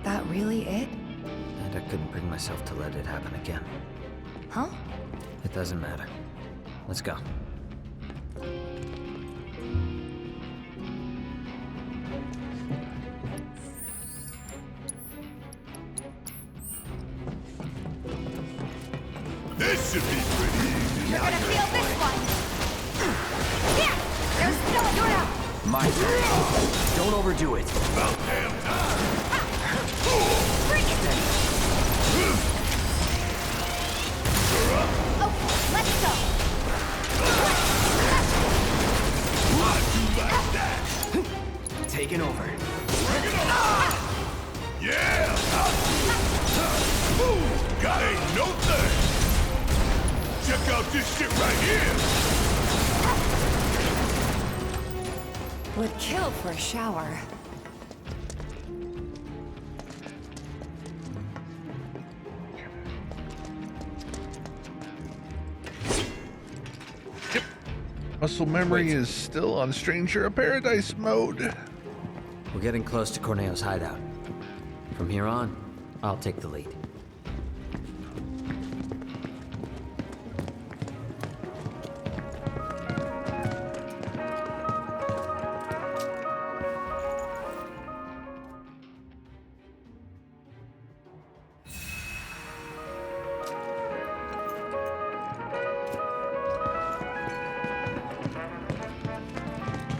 I: That really it?
L: And I couldn't bring myself to let it happen again.
I: Huh?
L: It doesn't matter. Let's go.
G: This should be pretty easy.
J: You're gonna feel this one! Here! There's no door!
E: My turn. Don't overdo it.
G: About damn time.
J: Bring it! Okay, let's go!
G: Why'd you like that?
E: Taking over.
G: Bring it on! Yeah! Check out this shit right here!
I: Would kill for a shower.
K: Muscle memory is still on Stranger of Paradise mode.
L: We're getting close to Corneo's hideout. From here on, I'll take the lead.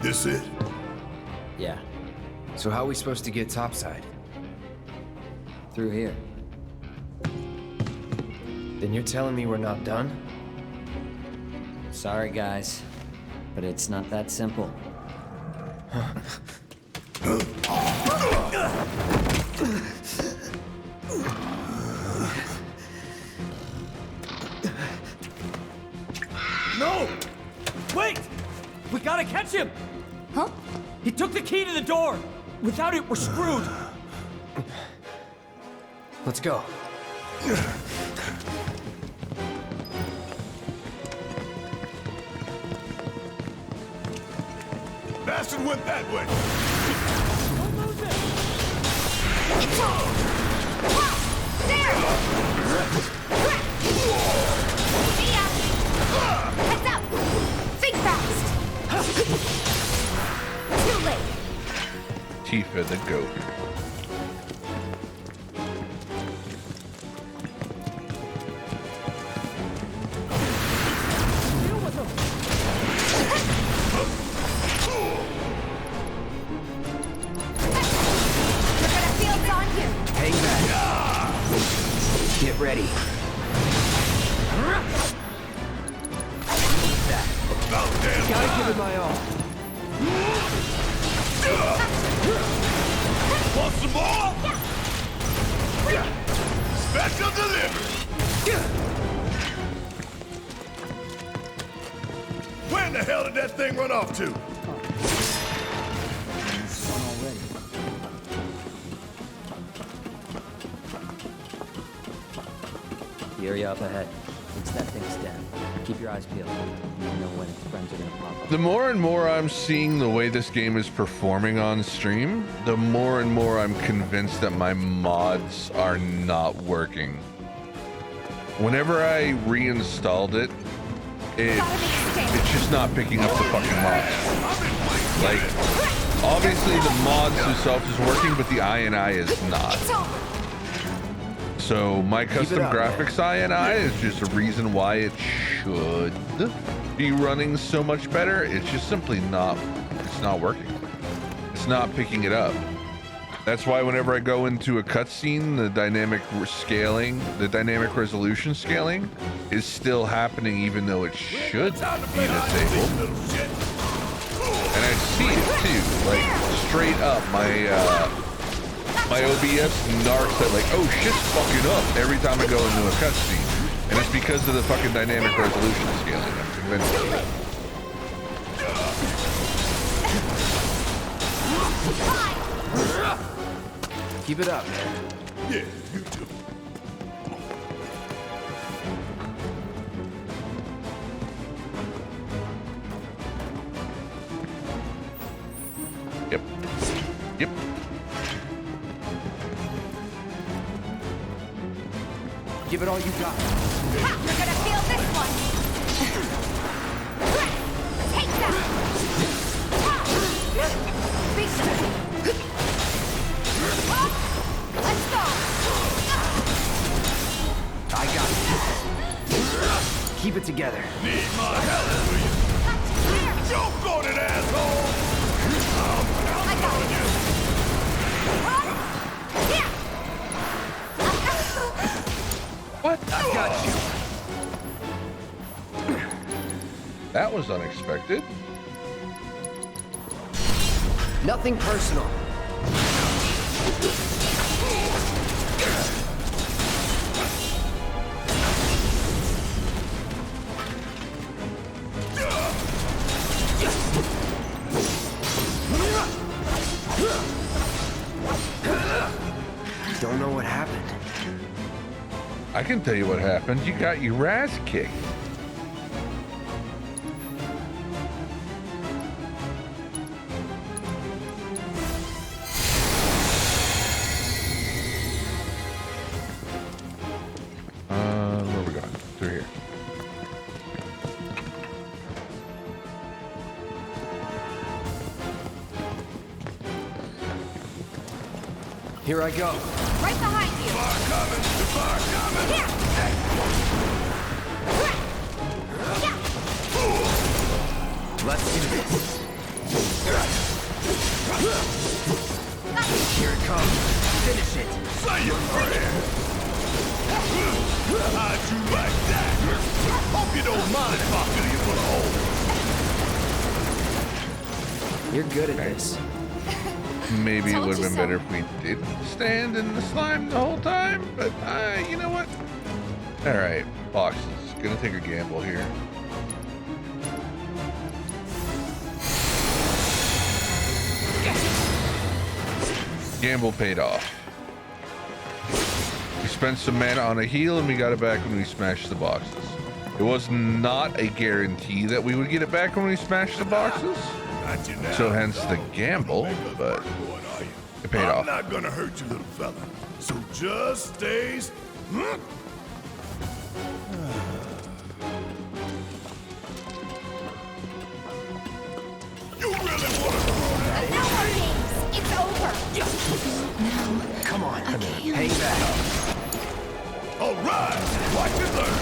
G: This it?
E: Yeah. So how are we supposed to get topside?
L: Through here.
E: Then you're telling me we're not done?
L: Sorry, guys, but it's not that simple.
C: No! Wait! We gotta catch him!
I: Huh?
C: He took the key to the door! Without it, we're screwed!
E: Let's go.
G: Bastard went that way!
C: Don't lose it!
J: There! See ya! Heads up! Think fast! Too late!
K: Tifa the goat.
C: Deal with him!
J: We're gonna feel on you!
E: Hang back. Get ready. Gotta give it my all.
G: Want some more? Special delivery! Where in the hell did that thing run off to?
L: The area up ahead. It's that thing's dead. Keep your eyes peeled. You never know when its friends are gonna pop up.
K: The more and more I'm seeing the way this game is performing on stream, the more and more I'm convinced that my mods are not working. Whenever I reinstalled it, it's just not picking up the fucking mods. Like, obviously the mods themselves is working, but the INI is not. So my custom graphics INI is just a reason why it should be running so much better. It's just simply not, it's not working. It's not picking it up. That's why whenever I go into a cutscene, the dynamic scaling, the dynamic resolution scaling is still happening even though it should be disabled. And I see it too, like straight up, my OBS narks that like, oh shit's fucking up every time I go into a cutscene. And it's because of the fucking dynamic resolution scaling, I'm convinced of it.
E: Keep it up, man.
G: Yeah, you too.
K: Yep. Yep.
E: Give it all you got.
J: You're gonna feel this one! Take that! Let's go!
E: I got it. Keep it together.
G: Need my hallelujah! Choke on it, asshole!
J: I got it!
K: What?
E: I got you.
K: That was unexpected.
E: Nothing personal.
K: I can tell you what happened. You got your ass kicked. Where are we going? Through here.
E: Here I go.
J: Right behind you.
G: Fire coming! The fire coming!
E: Let's do this. Here it comes. Finish it.
G: Say your prayers! How'd you like that? Hope you don't mind talking to you for the whole.
E: You're good at this.
K: Maybe it
I: Told
K: would have
I: you
K: been
I: so.
K: better if we didn't stand in the slime the whole time, but you know what? Alright, boxes. Gonna take a gamble here. Gamble paid off. We spent some mana on a heal and we got it back when we smashed the boxes. It was not a guarantee that we would get it back when we smashed the boxes. So hence the gamble, but it paid off.
G: I'm not gonna hurt you, little fella. So just stays. You really want to throw that?
J: No more games. It's over.
E: Come on. Hang back.
G: All right, watch and learn.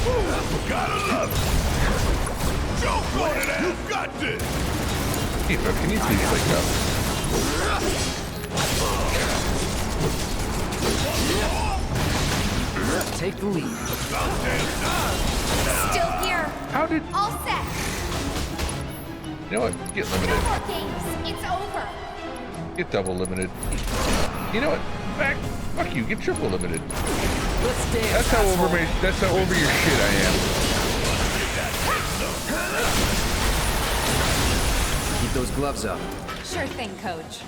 G: Ooh, gotta love it. Joke on it, you got this.
K: Eva, can you please wake up?
E: Take the lead.
J: Still here.
K: How did...
J: All set.
K: You know what? Get
J: No
K: limited.
J: more games. It's over.
K: Get double limited. You know what? Back. Fuck you. Get triple limited.
E: Let's dance.
K: That's how over your shit I am.
E: Keep those gloves up.
I: Sure thing, Coach.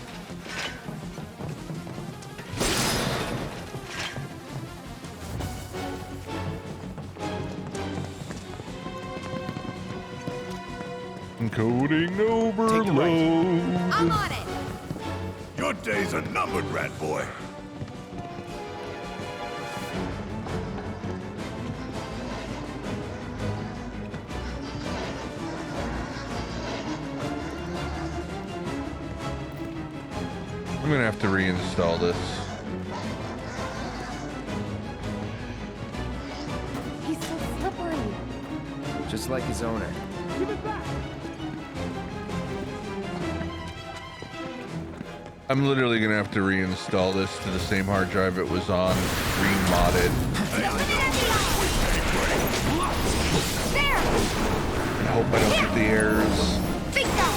K: Coding overload.
J: I'm on it.
G: Your days are numbered, rat boy.
K: I'm gonna have to reinstall this.
J: He's so slippery.
E: Just like his owner.
C: Give it back.
K: I'm literally gonna have to reinstall this to the same hard drive it was on, remod it,
J: There.
K: and hope I don't get the errors.
J: Bingo.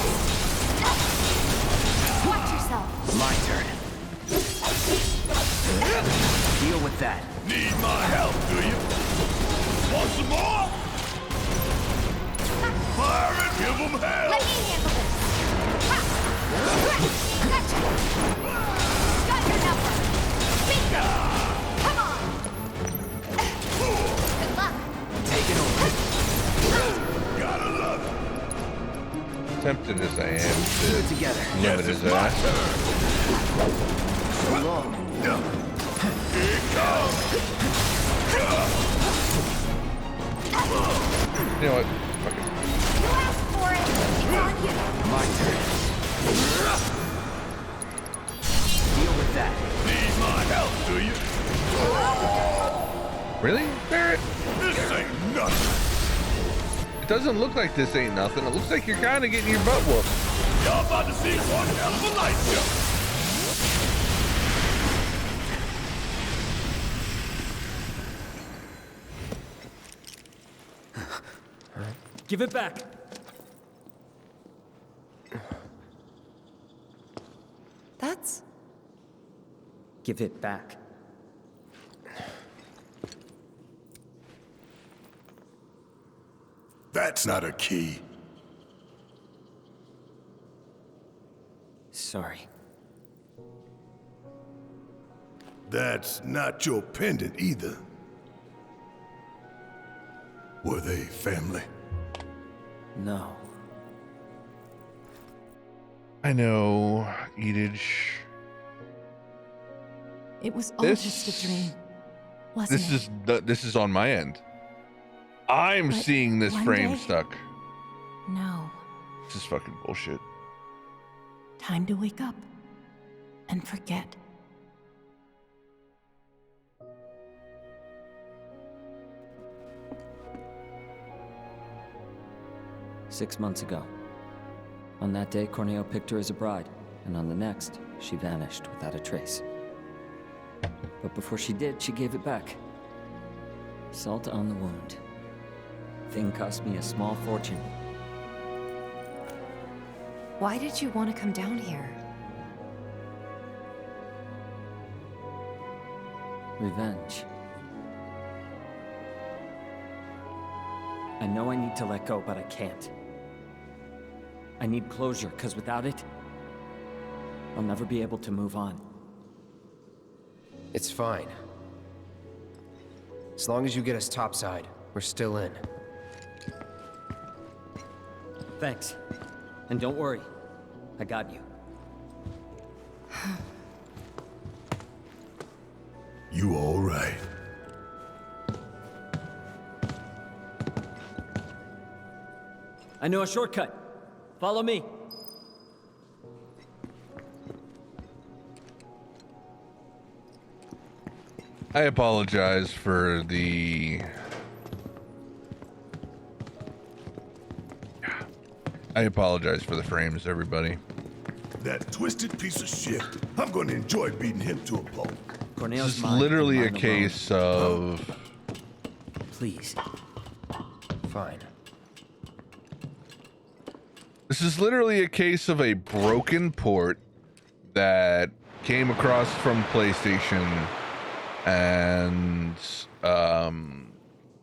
J: Watch yourself.
E: My turn. Deal with that.
G: Need my help, do you? Want some more? Fire and give them hell.
J: Let me handle this. Ha. Gotcha. Got your number. Bingo. Come on. Good luck.
E: Take it over.
G: Gotta love it.
K: Tempted as I am
E: Put it together.
K: to limit his ass.
E: So long.
G: Here it comes.
K: You know what? Fuck it.
J: You asked for it. It's on you.
E: My turn. Deal with that.
G: Need my help, do you?
K: Really, Barrett?
G: This ain't nothing.
K: It doesn't look like this ain't nothing. It looks like you're kind of getting your butt whooped.
G: Y'all about to see one hell of a light show.
C: Give it back.
I: That's...
E: Give it back.
G: That's not a key.
E: Sorry.
G: That's not your pendant either. Were they family?
E: No.
K: I know, Edith.
M: It was all just a dream, wasn't it?
K: This is on my end. I'm
M: But
K: seeing this
M: one
K: frame
M: day-
K: stuck.
M: No.
K: This is fucking bullshit.
M: Time to wake up and forget.
L: "6 months ago. On that day, Corneo picked her as a bride, and on the next, she vanished without a trace. But before she did, she gave it back. Salt on the wound. Thing cost me a small fortune.
I: Why did you want to come down here?
L: Revenge. I know I need to let go, but I can't. I need closure, because without it, I'll never be able to move on.
E: It's fine. As long as you get us topside, we're still in.
L: Thanks. And don't worry, I got you.
G: You all right?
L: I know a shortcut. Follow me.
K: I apologize for the... I apologize for the frames, everybody.
G: That twisted piece of shit. I'm gonna enjoy beating him to a pulp.
K: This is literally a case of...
E: Please. Fine.
K: This is literally a case of a broken port that came across from PlayStation and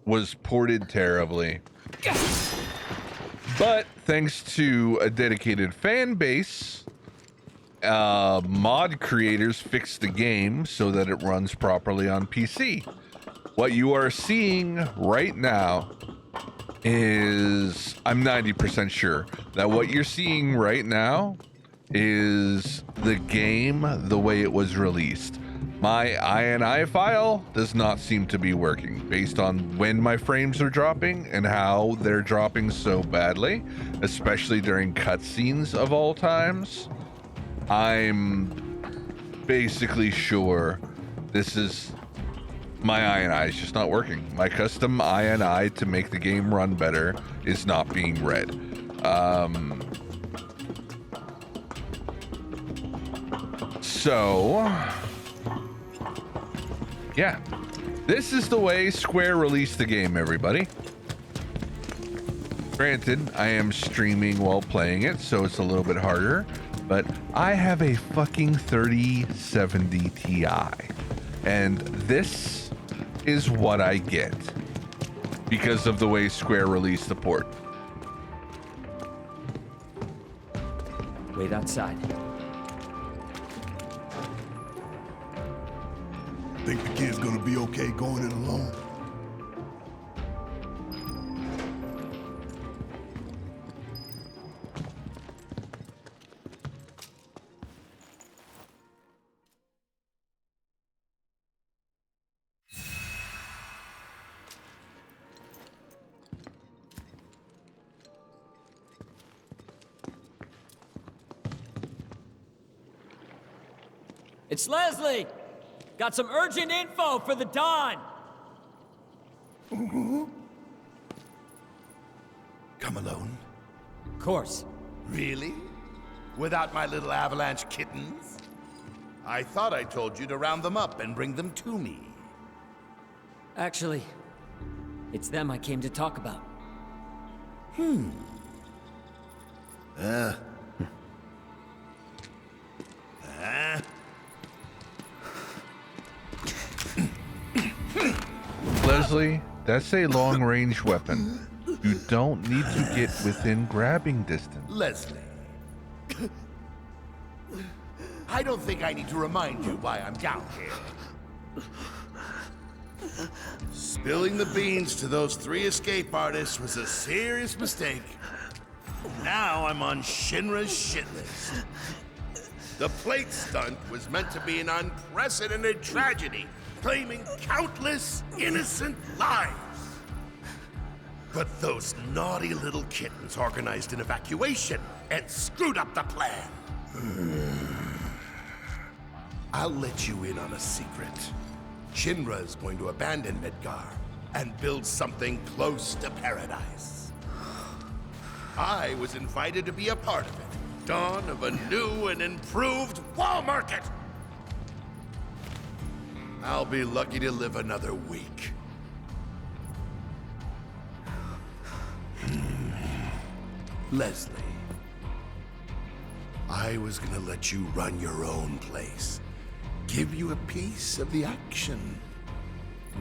K: was ported terribly. But thanks to a dedicated fan base, mod creators fixed the game so that it runs properly on PC. What you are seeing right now is, I'm 90% sure that what you're seeing right now is the game the way it was released. My INI file does not seem to be working based on when my frames are dropping and how they're dropping so badly, especially during cutscenes of all times. I'm basically sure this is my INI is just not working. My custom INI to make the game run better is not being read. So, yeah, this is the way Square released the game, everybody. Granted, I am streaming while playing it, so it's a little bit harder, but I have a fucking 3070 Ti, and this is what I get because of the way Square released the port.
L: Wait outside.
G: Think the kid's gonna be okay going it alone?
L: It's Leslie! Got some urgent info for the Dawn!
C: Come alone?
L: Of course.
C: Really? Without my little avalanche kittens? I thought I told you to round them up and bring them to me.
L: Actually, it's them I came to talk about.
K: Leslie, that's a long-range weapon. You don't need to get within grabbing distance.
C: Leslie. I don't think I need to remind you why I'm down here. Spilling the beans to those 3 escape artists was a serious mistake. Now I'm on Shinra's shit list. The plate stunt was meant to be an unprecedented tragedy, claiming countless innocent lives. But those naughty little kittens organized an evacuation and screwed up the plan. I'll let you in on a secret. Shinra is going to abandon Midgar and build something close to paradise. I was invited to be a part of it. Dawn of a new and improved wall market. I'll be lucky to live another week. Leslie, I was gonna let you run your own place. Give you a piece of the action.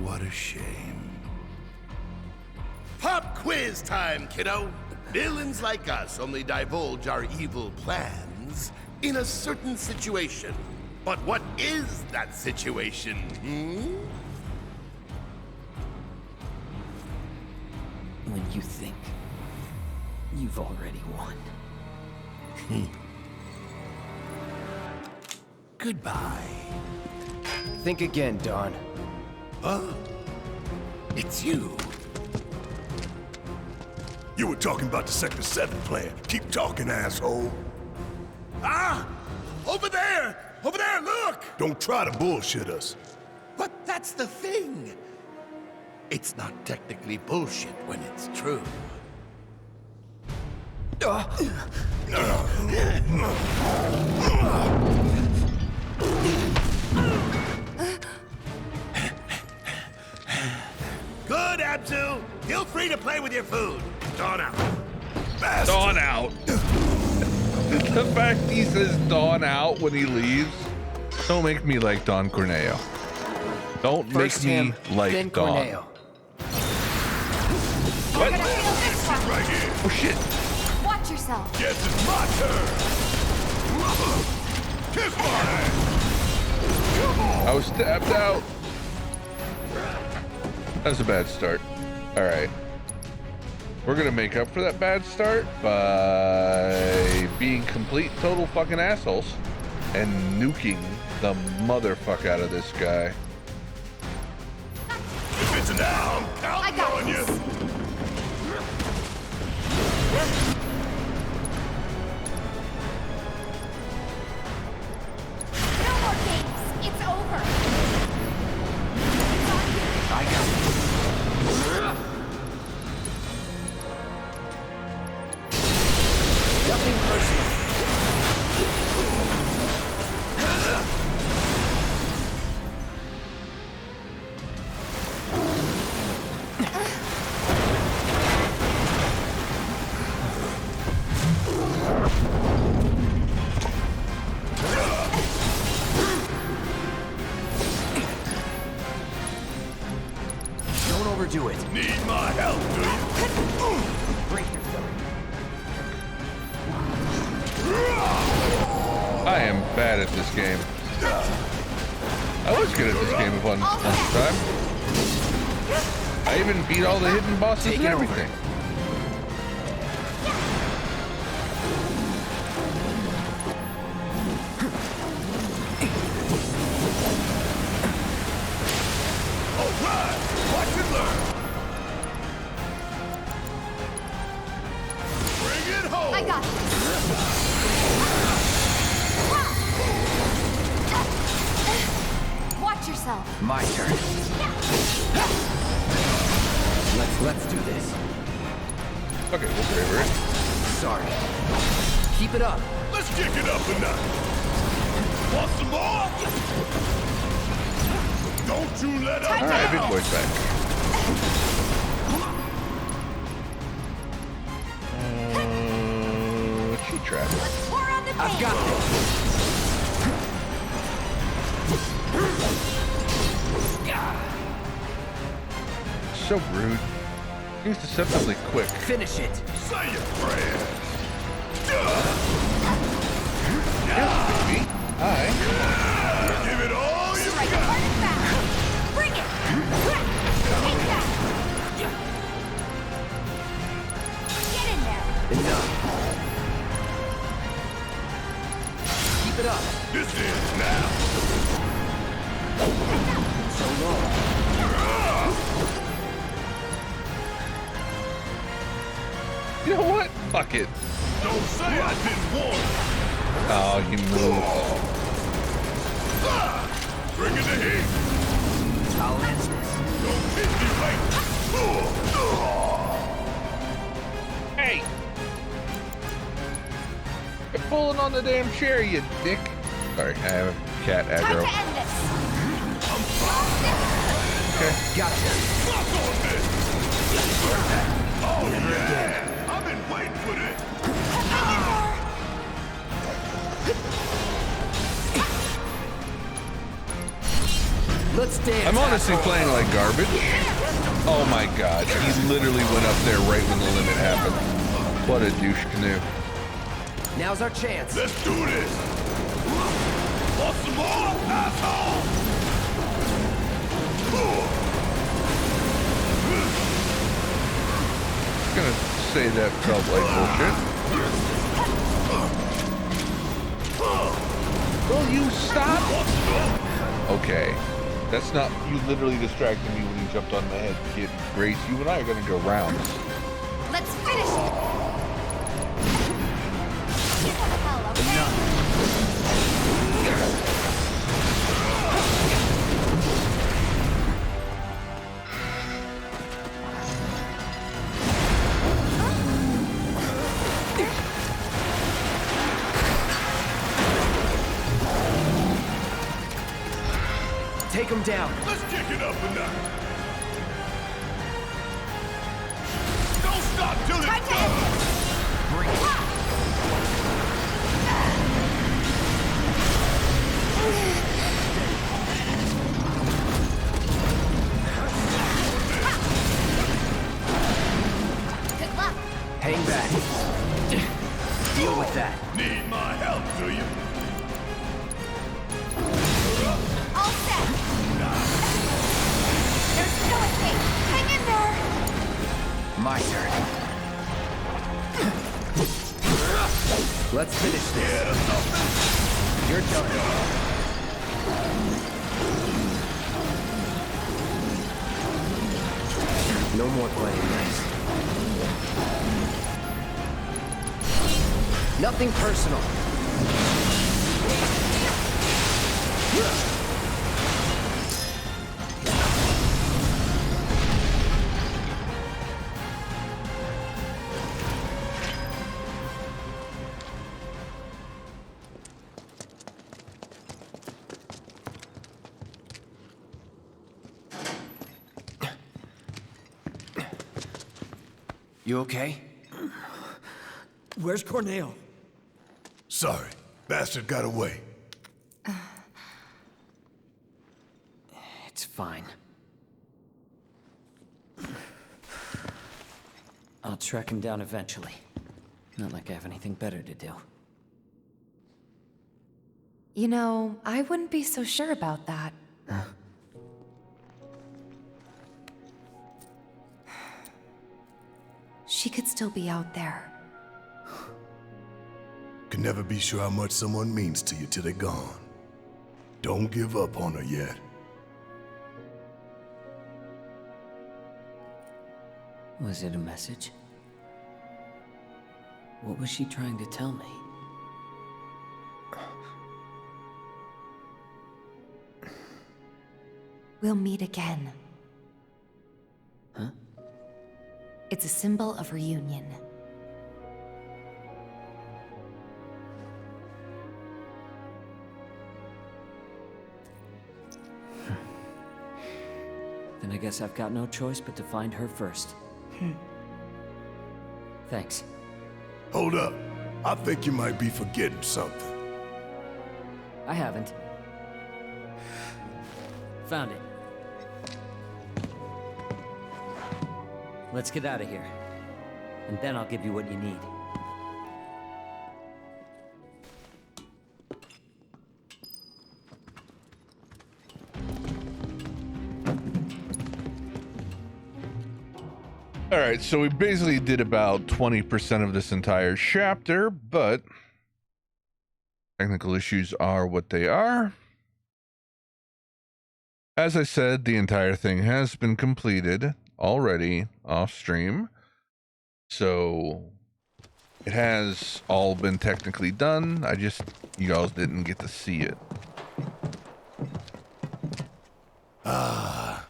C: What a shame. Pop quiz time, kiddo! Villains like us only divulge our evil plans in a certain situation. But what is that situation,
E: When you think you've already won.
C: Goodbye.
E: Think again, Dawn.
C: Huh? It's you.
G: You were talking about the Sector 7 plan. Keep talking, asshole.
C: Ah! Over there! Over there, look!
G: Don't try to bullshit us.
C: But that's the thing. It's not technically bullshit when it's true. Good, Abzu. Feel free to play with your food. Dawn out.
K: Dawn out. The fact he says Dawn out when he leaves, don't make me like Don Corneo. Don't
E: First
K: make me
E: him,
K: like
E: then
K: Dawn.
E: Corneo.
K: What?
J: You're gonna feel this one.
G: Right here.
K: Oh shit.
J: Watch yourself.
G: Yes, it's my turn. Kiss my ass. Come on.
K: I was stabbed out. That was a bad start. All right. We're gonna make up for that bad start by being complete total fucking assholes and nuking the motherfuck out of this guy.
G: If it's now, I'm counting on you.
J: No more games. It's over.
E: I got it. Nothing personal. Don't overdo it.
G: Need my help, do you?
E: Break yourself.
K: I am bad at this game. I was good at this game at one time. I even beat all the hidden bosses
E: Take
K: and
E: it over.
K: everything.
G: All right, watch and learn. Bring it home.
J: I got this. Watch yourself.
E: My turn. Let's do this.
K: Okay, we'll favor it.
E: Sorry. Keep it up.
G: Let's kick it up a notch. Want some more? Don't you let up.
K: All right, big boy's back. Cheat trap.
J: Pour on the
E: I've got this.
K: So rude. He's deceptively quick.
E: Finish it.
G: Say your prayers.
K: Yes, baby. Hi.
G: Give it all you got.
E: Keep it up.
C: This is now.
E: So long.
K: You know what? Fuck it.
C: Don't say I've been warned.
K: Oh, you moved.
C: Bring in the heat.
E: I'll answer this.
C: Don't hit me right.
K: Hey! You're pulling on the damn chair, you dick. Sorry, I have a cat
J: Time
K: aggro.
J: to end this.
K: Okay.
E: Gotcha.
C: Fuck on this. Oh,
E: Never
C: yeah.
E: again.
C: I've been waiting for this.
E: Let's dance.
K: I'm honestly
E: asshole.
K: playing like garbage. Oh my god, he literally went up there right when the limit happened. What a douche canoe.
E: Now's our chance.
C: Let's do this. Want some more, asshole?
K: I'm gonna say that felt like bullshit. Will you stop? Okay. That's not, you literally distracted me when you jumped on my head, kid. Grace, you and I are gonna go rounds.
J: Let's finish it. Get the hell,
E: Take him down.
C: Let's kick it up a notch. Don't stop till it's done.
E: Bring it.
J: Good luck.
E: Hang back. Deal with that.
C: Need my help, do you?
J: All set. There's no escape. Hang in there.
E: My turn. Let's finish this. You're done. No more playing nice. Nothing personal. You okay?
D: Where's Corneo?
G: Sorry, bastard got away.
L: It's fine. I'll track him down eventually. Not like I have anything better to do.
I: You know, I wouldn't be so sure about that.
L: Huh?
I: She could still be out there.
G: Can never be sure how much someone means to you till they're gone. Don't give up on her yet.
L: Was it a message? What was she trying to tell me?
I: We'll meet again.
L: Huh?
I: It's a symbol of reunion.
L: Then I guess I've got no choice but to find her first. Thanks.
G: Hold up. I think you might be forgetting something.
L: I haven't. Found it. Let's get out of here. And then I'll give you what you need.
K: Alright, so we basically did about 20% of this entire chapter, but Technical issues are what they are. As I said, the entire thing has been completed already off stream. So it has all been technically done. You guys didn't get to see it.
C: Ah,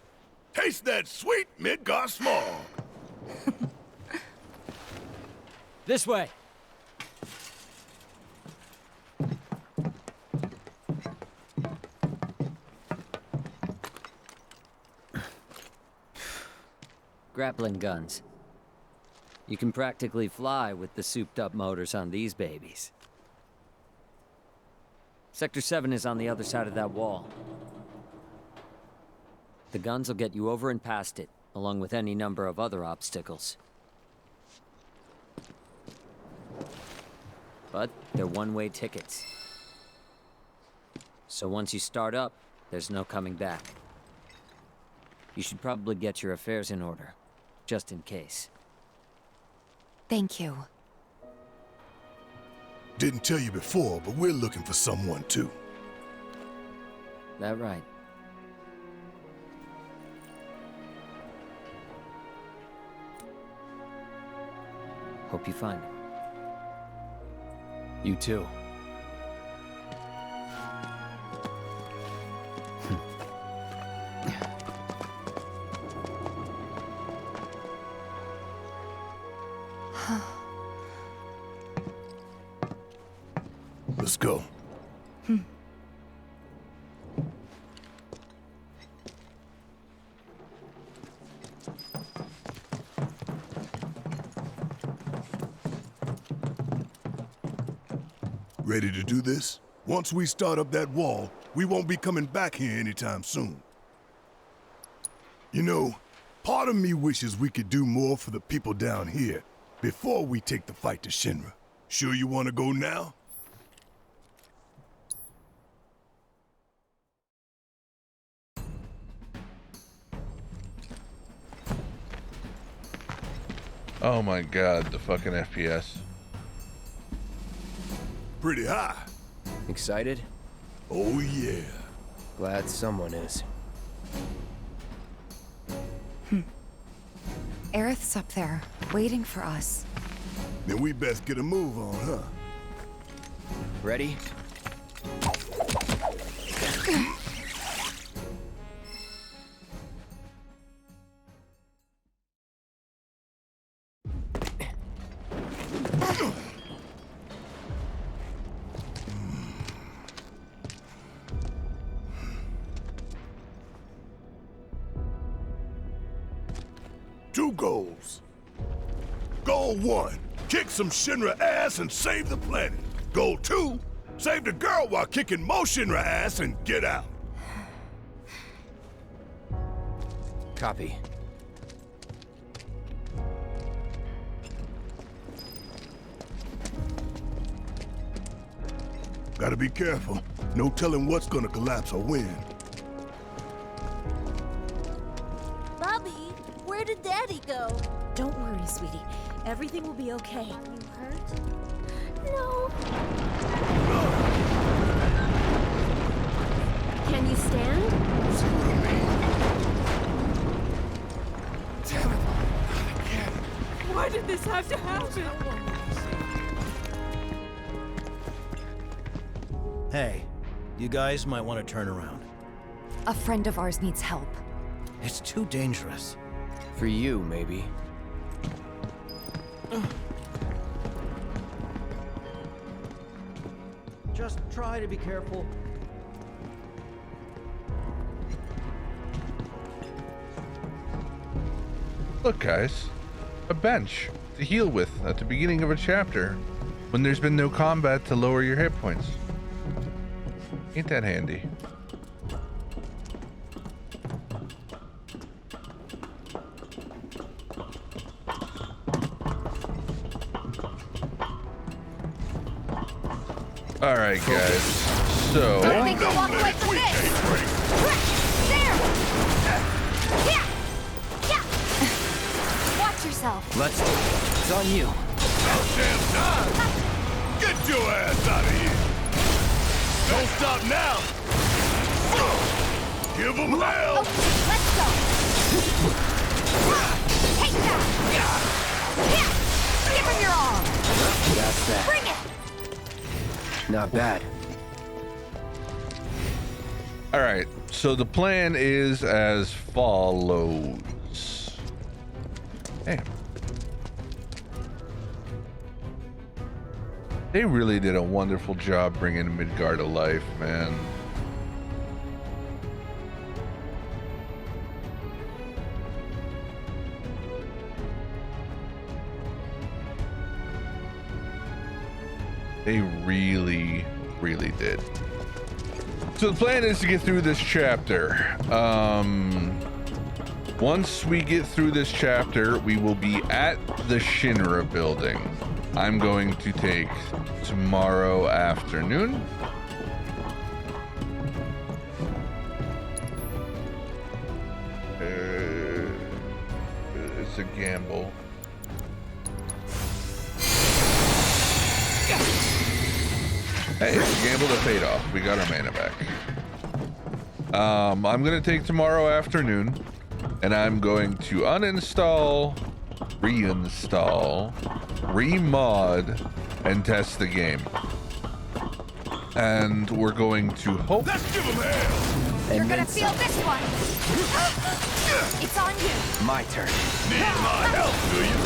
C: taste that sweet Midgar smog.
L: This way. Grappling guns. You can practically fly with the souped-up motors on these babies. Sector 7 is on the other side of that wall. The guns will get you over and past it, along with any number of other obstacles. But they're one-way tickets. So once you start up, there's no coming back. You should probably get your affairs in order, just in case.
I: Thank you.
G: Didn't tell you before, but we're looking for someone too.
L: That right. Hope you find him.
E: You too.
G: Let's go. Ready to do this? Once we start up that wall, we won't be coming back here anytime soon. You know, part of me wishes we could do more for the people down here before we take the fight to Shinra. Sure you want to go now?
K: Oh my god, the fucking FPS.
G: Pretty high.
E: Excited?
G: Oh yeah.
E: Glad someone is.
I: Aerith's up there, waiting for us.
G: Then we best get a move on, huh?
E: Ready?
G: Two goals. Goal 1, kick some Shinra ass and save the planet. Goal 2, save the girl while kicking more Shinra ass and get out.
E: Copy.
G: Gotta be careful. No telling what's gonna collapse or when.
J: Bobby, where did Daddy go?
N: Don't worry, sweetie. Everything will be okay.
J: Are you hurt? No.
N: Can you stand?
C: Damn it! Not again.
I: Why did this have to happen?
O: Hey, you guys might want to turn around.
I: A friend of ours needs help.
O: It's too dangerous.
E: For you, maybe.
O: Just try to be careful.
K: Look, guys, a bench to heal with at the beginning of a chapter when there's been no combat to lower your hit points. Ain't that handy? All right, guys. So.
J: Don't think you'll walk away from this! There! Yeah! Yeah! Watch yourself!
E: Let's do it. It's on you.
C: Damn time! Get your ass out of here! Don't stop now! Give him hell!
J: Okay, let's go! Take that! Give him your arm!
E: That's that.
J: Bring it!
E: Not bad.
K: All right, so the plan is as follows. Damn. They really did a wonderful job bringing Midgar to life, man. They really, really did. So the plan is to get through this chapter. Once we get through this chapter, we will be at the Shinra building. I'm going to take tomorrow afternoon. It's a gamble. Hey, it's a gamble that paid off. We got our mana back. I'm gonna take tomorrow afternoon, and I'm going to uninstall, reinstall, remod, and test the game. And we're going to hope.
C: Let's give him hell!
J: You're gonna feel this one! It's on you!
E: My turn.
C: Need my help, do you?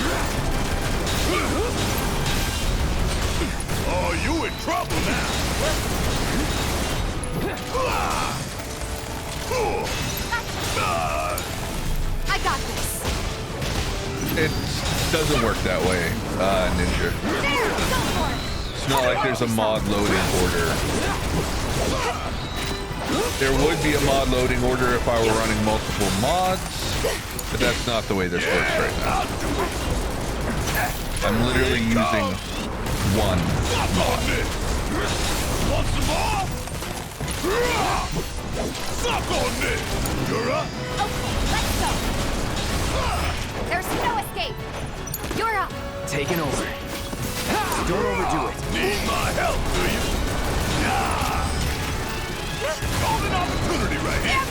C: Oh, you in trouble now!
J: I got this!
K: It doesn't work that way, Ninja.
J: There! Go for it!
K: It's not like there's a mod loading order. There would be a mod loading order if I were running multiple mods, but that's not the way this works right now. I'm literally using one mod.
C: Want some more? Suck on this! You're up!
J: Okay, let's go! There's no escape! You're up!
E: Taking over. Don't overdo it.
C: Need my help, do you? Golden opportunity right here!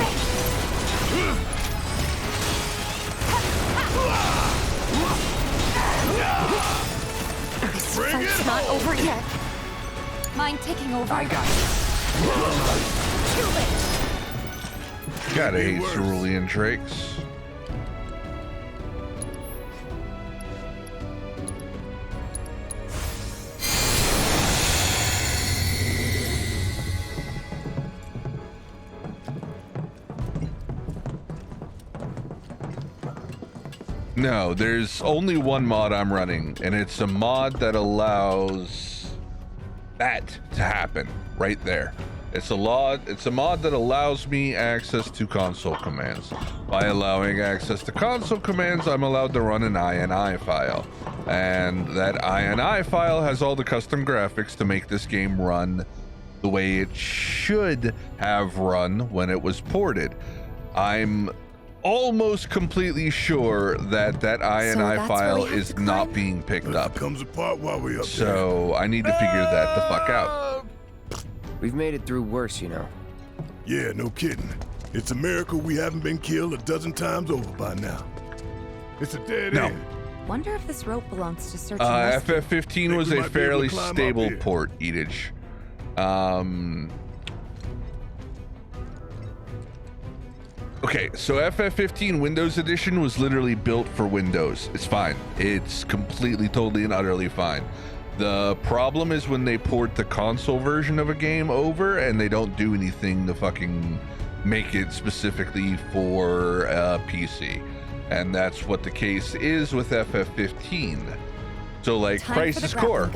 J: This
C: Bring
J: fight's
C: it
J: not
C: home.
J: over yet. Mind taking over?
E: I got
J: Too late.
K: Gotta hate cerulean drakes. No, there's only one mod I'm running, and it's a mod that allows that to happen right there. It's a mod that allows me access to console commands. By allowing access to console commands, I'm allowed to run an INI file. And that INI file has all the custom graphics to make this game run the way it should have run when it was ported. I'm almost completely sure that INI file is not being picked up.
G: Comes apart while we up
K: So I need to figure that the fuck out.
E: We've made it through worse, you know.
G: Yeah, no kidding. It's a miracle we haven't been killed a dozen times over by now. It's a dead end.
I: Wonder if this rope belongs to Search and Rescue.
K: FF15 was a fairly stable port, Edith. Okay, so FF15 Windows Edition was literally built for Windows. It's fine. It's completely, totally, and utterly fine. The problem is when they port the console version of a game over and they don't do anything to fucking make it specifically for PC. And that's what the case is with FF15. So like Crisis Core,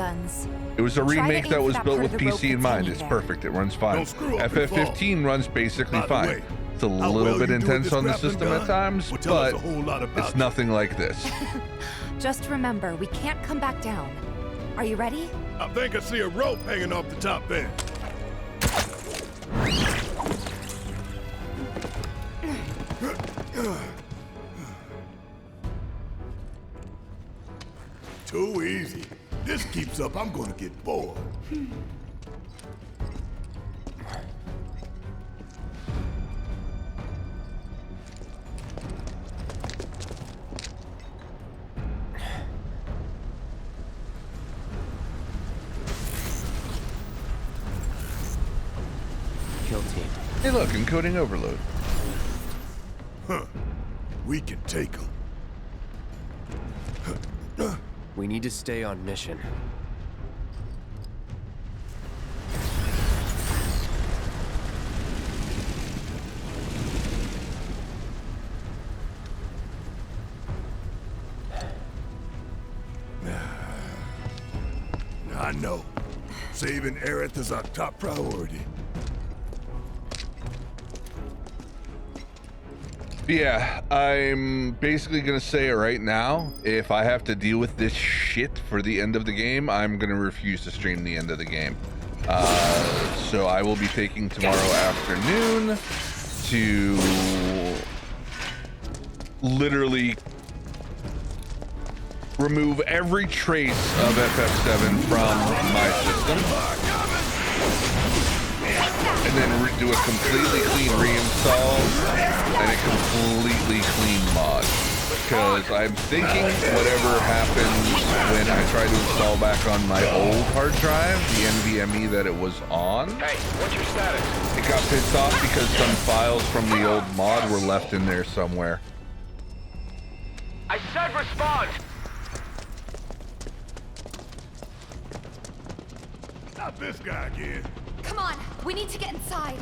K: it was a remake that was built with PC in mind. It's perfect. It runs fine. FF15 runs basically fine. It's a little bit intense on the system at times, but it's nothing like this.
I: Just remember, we can't come back down. Are you ready?
G: I think I see a rope hanging off the top end. Too easy. This keeps up, I'm gonna get bored.
E: kill team.
K: Hey, look, encoding overload.
G: Huh. We can take them.
E: We need to stay on mission.
G: I know. Saving Aerith is our top priority.
K: Yeah, I'm basically gonna say it right now. If I have to deal with this shit for the end of the game, I'm gonna refuse to stream the end of the game. So I will be taking tomorrow afternoon to literally remove every trace of FF7 from my system, and then do a completely clean reinstall and a completely clean mod. Because I'm thinking whatever happens when I try to install back on my old hard drive, the NVMe that it was on,
E: Hey, what's your status?
K: it got pissed off because some files from the old mod were left in there somewhere.
E: I said respond!
G: Not this guy again.
J: Come on, we need to get inside.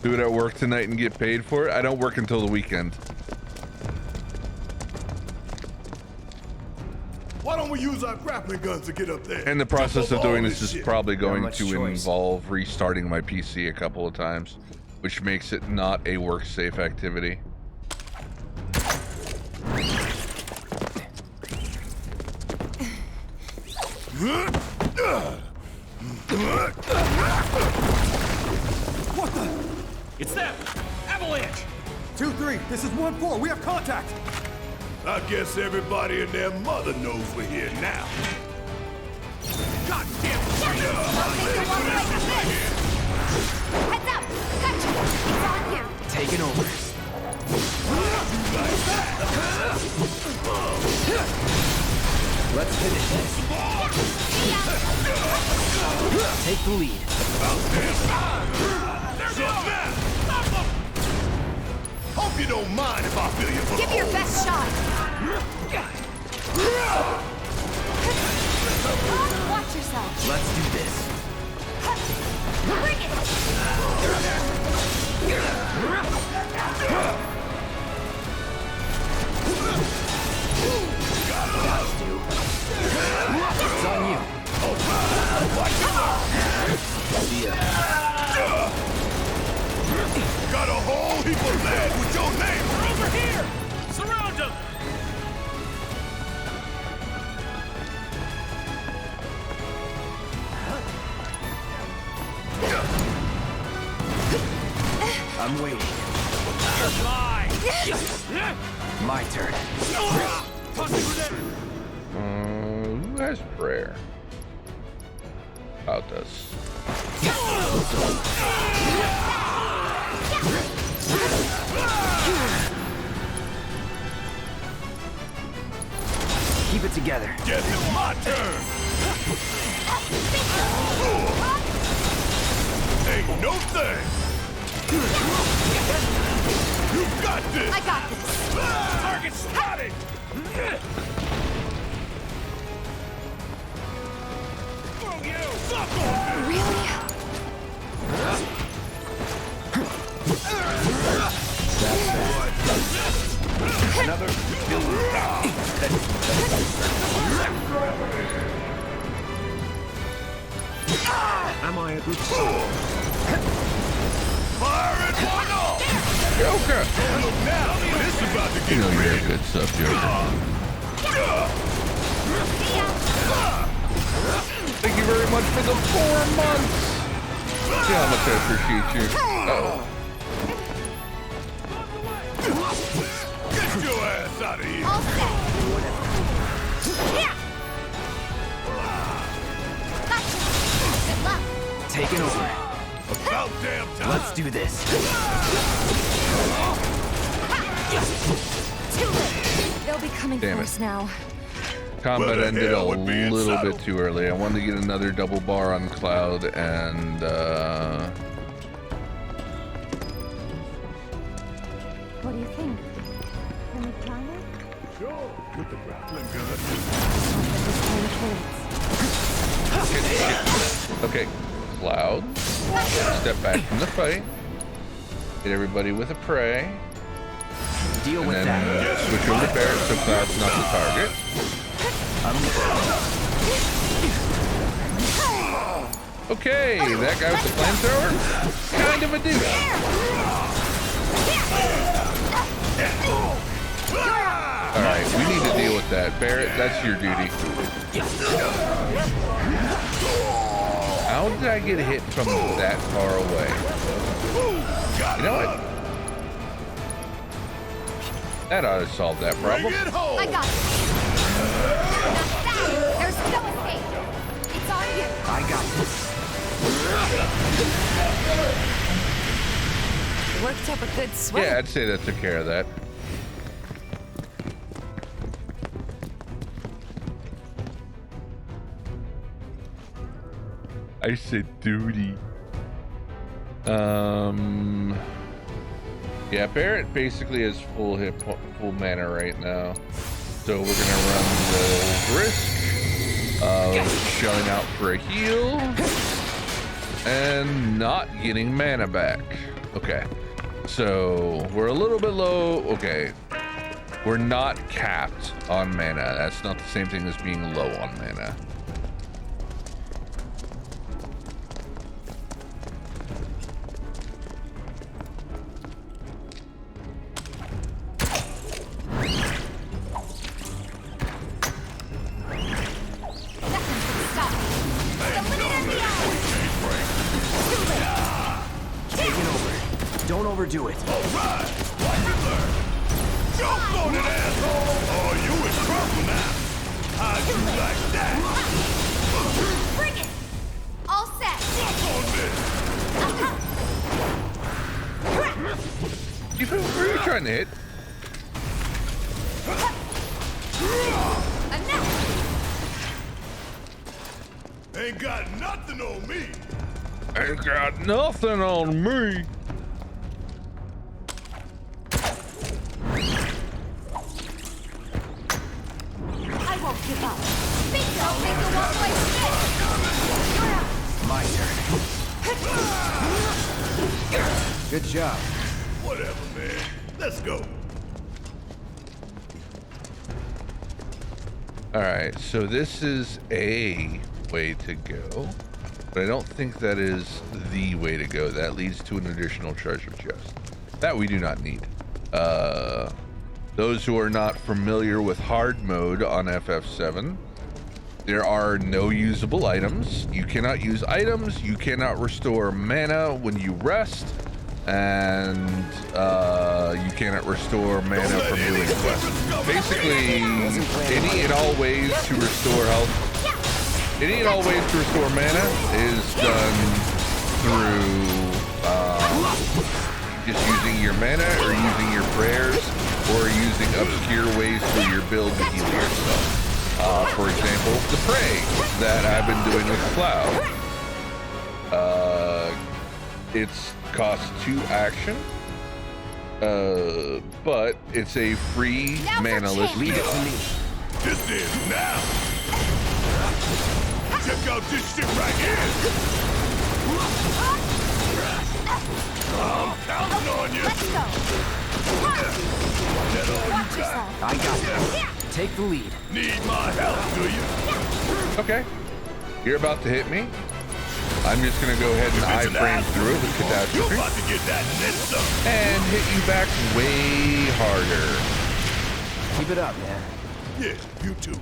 K: Do it at work tonight and get paid for it? I don't work until the weekend.
G: Why don't we use our grappling guns to get up there?
K: And the process of doing this is
G: shit.
K: probably going
E: much
K: to
E: choice.
K: involve restarting my PC a couple of times, which makes it not a work-safe activity.
O: What the? It's them! Avalanche! 2-3, this is 1-4, we have contact!
G: I guess everybody and their mother knows we're here now. God damn it!
J: Heads up! Gotcha! It's on here!
E: Taking over. Let's finish this. Take the lead.
G: Hope you don't mind if I fill you full.
J: Give your best shot! Watch yourself!
E: Let's do this.
J: Bring it!
E: It's on you.
G: Got a whole heap of lead with your name.
O: Over here! Surround them!
E: I'm waiting. My turn.
K: Who has prayer? About this.
E: Keep it together.
G: Guess it's my turn. Ain't no thing. You got this.
J: I got this!
G: Target spotted.
J: Really?
E: Another
O: Am I a good
G: Fire it one off.
K: Joker!
G: Look now, this is about to
K: You
G: get
K: know you're a
G: real.
K: good sub, Joker. Thank you very much for the 4 months. See how much I appreciate you. Uh-oh.
G: Get your ass out of here.
J: All set! Yeah! Gotcha! Good luck!
E: taking over.
G: About damn time.
E: Let's do this.
I: Too late. They'll be coming
K: Damn
I: for
K: it.
I: us now.
K: Combat
G: Where the
K: ended a
G: hell would be
K: little
G: inside?
K: bit too early. I wanted to get another double bar on Cloud and
N: What do you think? Can we try it?
C: Sure, with the grappling gun.
K: Okay, Cloud. Step back from the fight. Hit everybody with a prey.
E: Deal
K: and
E: with
K: then
E: that.
K: Switch over to Barret so Cloud's not the target. Okay, that guy with the flamethrower, kind of a douche. Alright, we need to deal with that. Barret, that's your duty. How did I get hit from that far away? You know what? That ought to solve that problem.
J: I got it. There's no escape. It's on you.
E: I got this.
I: Worked up a good sweat.
K: Yeah, I'd say that took care of that. I said duty. Yeah, Barret basically has full mana right now. So we're gonna run the risk of shelling out for a heal and not getting mana back. Okay, so we're a little bit low. Okay, we're not capped on mana. That's not the same thing as being low on mana.
E: Do it.
C: All right. Jump on it, asshole! Oh, you in trouble now. How'd you like that?
J: Bring it. All set.
K: Who are you trying to hit?
C: Ain't got nothing on me.
K: Ain't got nothing on me.
J: Give up. Bingo! Bingo! Walk away from
E: My turn. Good job.
C: Whatever, man. Let's go.
K: Alright, so this is a way to go, but I don't think that is the way to go. That leads to an additional treasure chest. That we do not need. Those who are not familiar with hard mode on FF7, there are no usable items. You cannot use items. You cannot restore mana when you rest, and you cannot restore mana from doing quests. Basically, any and all ways to restore health, any and all ways to restore mana is done through just using your mana or using your prayers, or using obscure ways for your build to heal yourself. For example, the pray that I've been doing with Cloud. It's costs 2 action, but it's a free mana-less.
C: Leave it to me. This is now. Check out this shit right here. I'm counting on you.
J: Let's go. Watch yourself.
E: I got it. Take the lead.
C: Need my help, do you?
K: Okay. You're about to hit me. I'm just gonna go ahead and iframe through it with Catastrophe.
C: You're about to get that next up.
K: And hit you back way harder.
E: Keep it up, man.
C: Yeah, you too.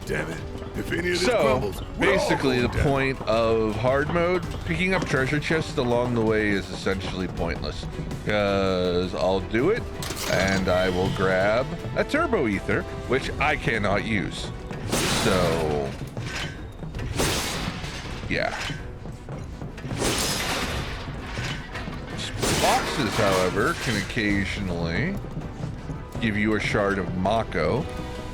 C: Damn it. If any of this crumbles,
K: basically the point of hard mode, picking up treasure chests along the way is essentially pointless, because I'll do it and I will grab a turbo ether, which I cannot use. So yeah. Boxes, however, can occasionally give you a shard of Mako,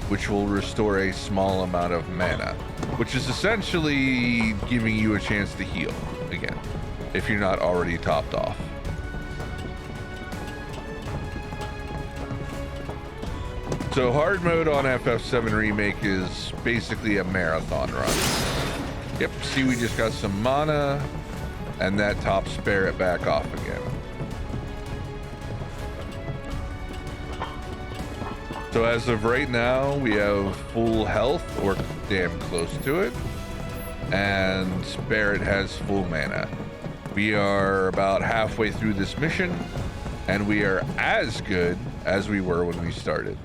K: which will restore a small amount of mana, which is essentially giving you a chance to heal again. if you're not already topped off. So hard mode on FF7 Remake is basically a marathon run. Yep, see, we just got some mana, and that tops Barrett back off again. So as of right now, we have full health, or damn close to it, and Barrett has full mana. We are about halfway through this mission, and we are as good as we were when we started.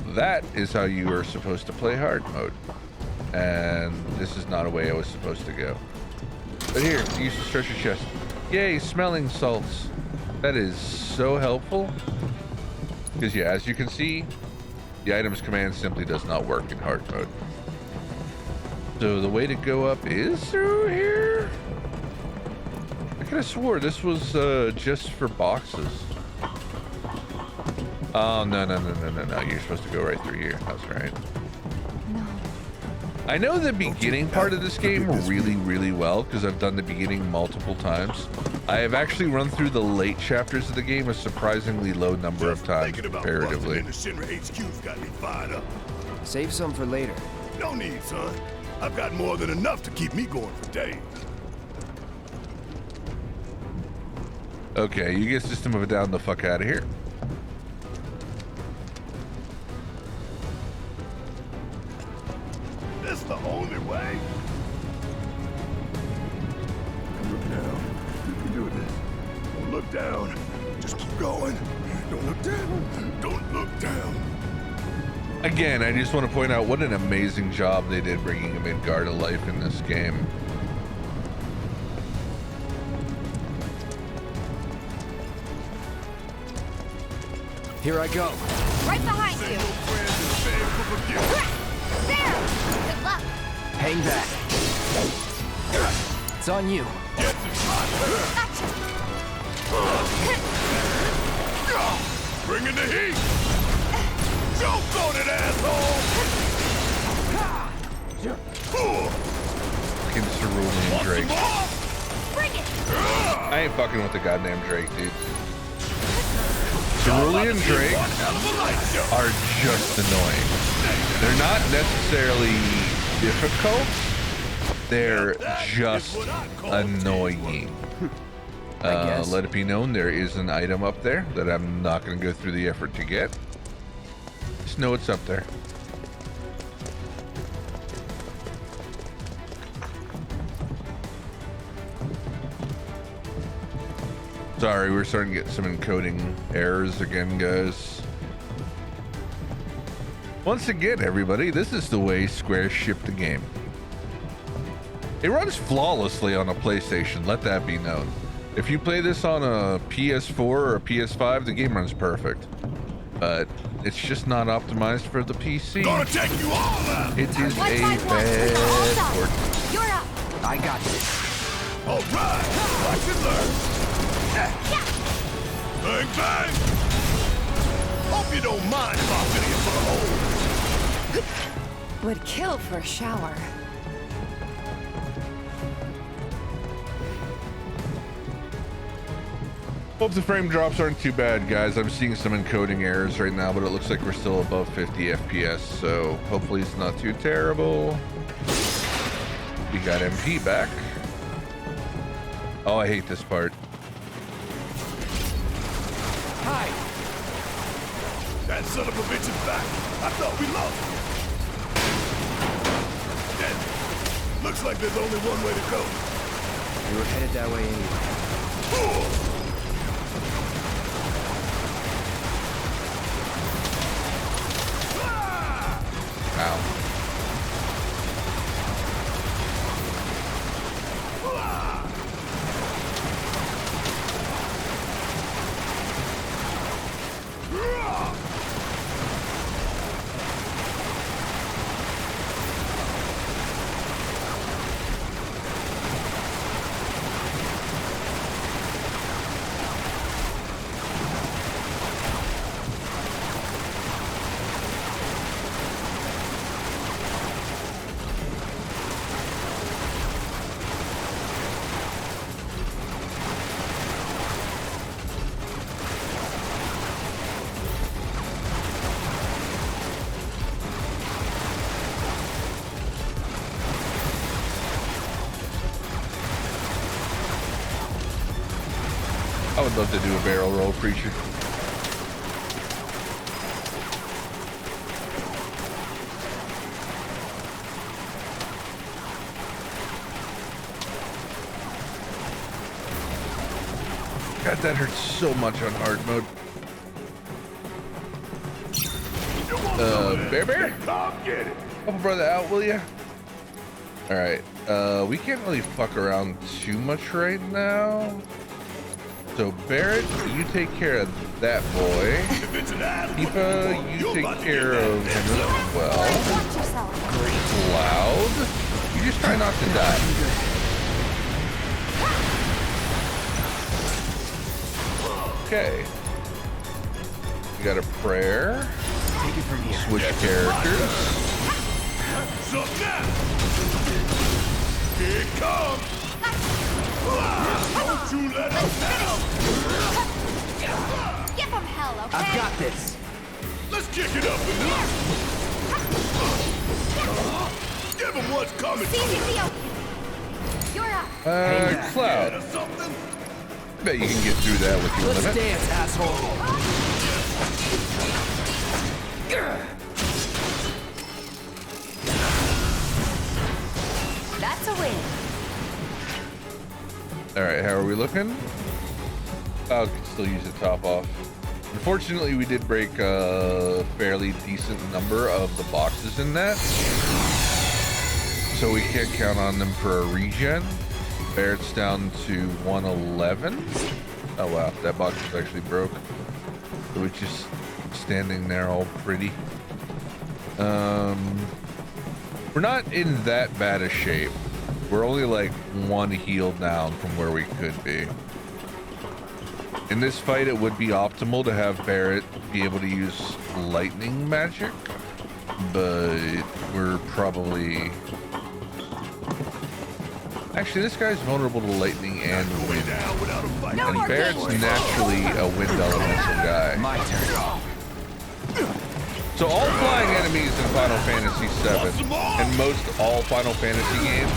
K: That is how you are supposed to play hard mode. And this is not a way I was supposed to go. But here, use the treasure chest. Yay, smelling salts. That is so helpful. Because yeah, as you can see, the items command simply does not work in hard mode. So the way to go up is through here? I could have swore this was just for boxes. Oh, no. You're supposed to go right through here. That's right.
I: No.
K: I know the beginning part of this game really well because I've done the beginning multiple times. I have actually run through the late chapters of the game a surprisingly low number of times comparatively.
C: The Shinra HQ's got me fired up.
E: Save some for later.
C: No need, son. I've got more than enough to keep me going for days.
K: Okay, you get System of a Down the fuck out of here.
C: This the only way. Look down. You can do this. Don't look down. Just keep going. Don't look down. Don't look down.
K: Again, I just want to point out what an amazing job they did bringing a Midgar to life in this game.
E: Here I go.
J: Right behind you. There! Good luck.
E: Hang back. It's on you.
J: Gotcha.
C: Bring in the heat. Joke on it, asshole.
K: Fucking Cerulean Drake.
J: Bring it.
K: I ain't fucking with the goddamn Drake, dude. Cerulean Drakes are just annoying. They're not necessarily difficult. They're just annoying. Let it be known there is an item up there that I'm not going to go through the effort to get. Just know it's up there. Sorry, we're starting to get some encoding errors again, guys. Once again, everybody, this is the way Square shipped the game. It runs flawlessly on a PlayStation, let that be known. If you play this on a PS4 or a PS5, the game runs perfect. But it's just not optimized for the PC.
C: Gonna take you all out.
K: It is a bad port.
J: You're up.
E: I got this.
C: All right. Watch and learn. Bang, bang! Hope you don't mind if I fit you for a hole.
I: Would kill for a shower.
K: Hope the frame drops aren't too bad, guys. I'm seeing some encoding errors right now, but it looks like we're still above 50 FPS, so hopefully it's not too terrible. We got MP back. Oh, I hate this part.
C: Hi. That son of a bitch is back. I thought we lost. Dead. Looks like there's only one way to go.
E: We were headed that way anyway.
K: Ow. would love to do a barrel roll, Preacher. God, that hurts so much on hard mode. Bear? Help a brother out, will ya? Alright, we can't really fuck around too much right now. So Barrett, you take care of that boy. Tifa, you take care of him as well. Cloud, you just try not to die. Okay. We got a prayer.
E: Take it from here.
K: Switch characters.
C: Here it comes! Don't you let him down!
J: Give him hell, okay?
E: I've got this.
C: Let's kick it up a notch! Give him what's coming to him!
J: You're up.
K: Cloud. Bet you can get through that with your
E: Let's
K: limit.
E: dance, asshole.
J: That's a win.
K: Alright, how are we looking? I can still use the top off. Unfortunately, we did break a fairly decent number of the boxes in that. So we can't count on them for a regen. Barrett's down to 111. Oh wow, that box is actually broke. So it's just standing there all pretty. We're not in that bad a shape. We're only like one heal down from where we could be. In this fight, it would be optimal to have Barrett be able to use lightning magic, but we're probably... Actually, this guy's vulnerable to lightning and wind. And Barrett's naturally a wind elemental guy.
E: My turn.
K: So all flying enemies in Final Fantasy VII and most all Final Fantasy games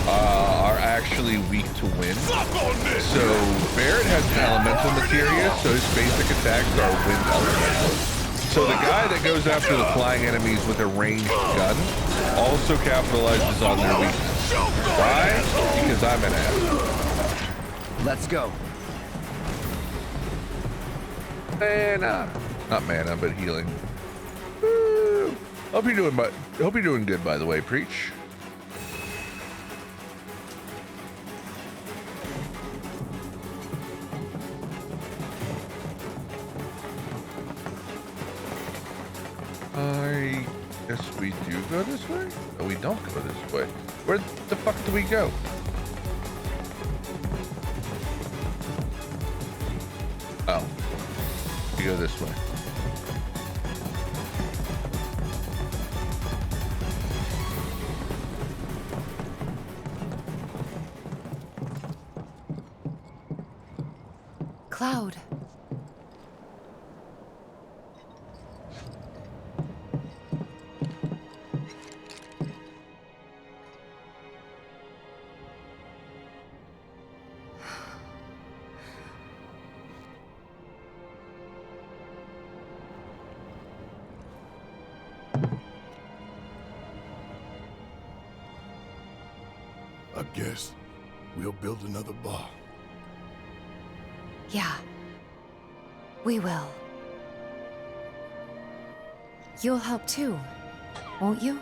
K: are actually weak to wind. So Barrett has an elemental materia, so his basic attacks are wind elemental. So the guy that goes after the flying enemies with a ranged gun also capitalizes on their weakness. Why? Because I'm an ass.
E: Let's go.
K: Mana. Not mana, but healing. Woo. Hope you're doing good, by the way, Preach. I guess we do go this way? No, we don't go this way. Where the fuck do we go? Oh. We go this way.
I: Cloud.
G: I guess we'll build another bar.
I: Yeah. We will. You'll help too, won't you?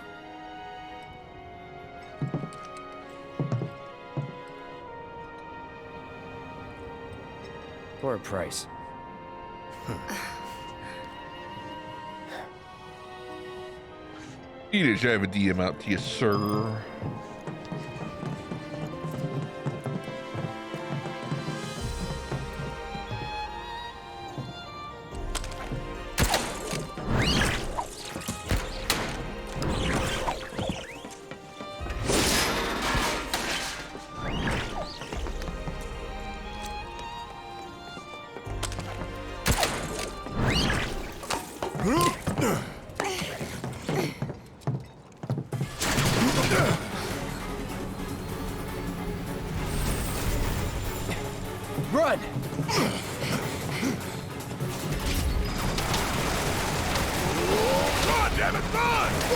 E: For a price.
K: You just have a DM out to you, sir.
E: Run!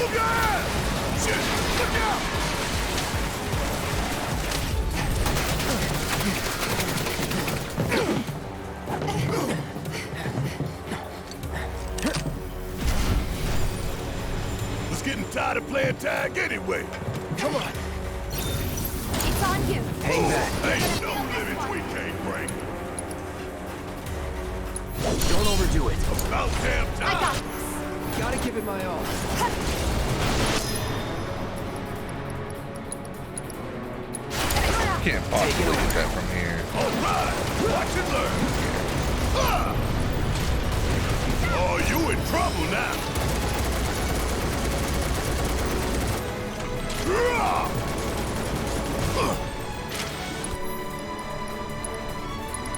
C: Move your ass! Shit! Look out! Was getting tired of playing tag anyway. Come on.
J: It's on you.
C: Hang back. Ain't no limits we can't break.
E: Don't overdo it.
C: About damn time.
J: I got this.
E: Gotta give it my all.
K: Can't possibly get that from here.
C: All right. Watch and learn. Oh, you in trouble now.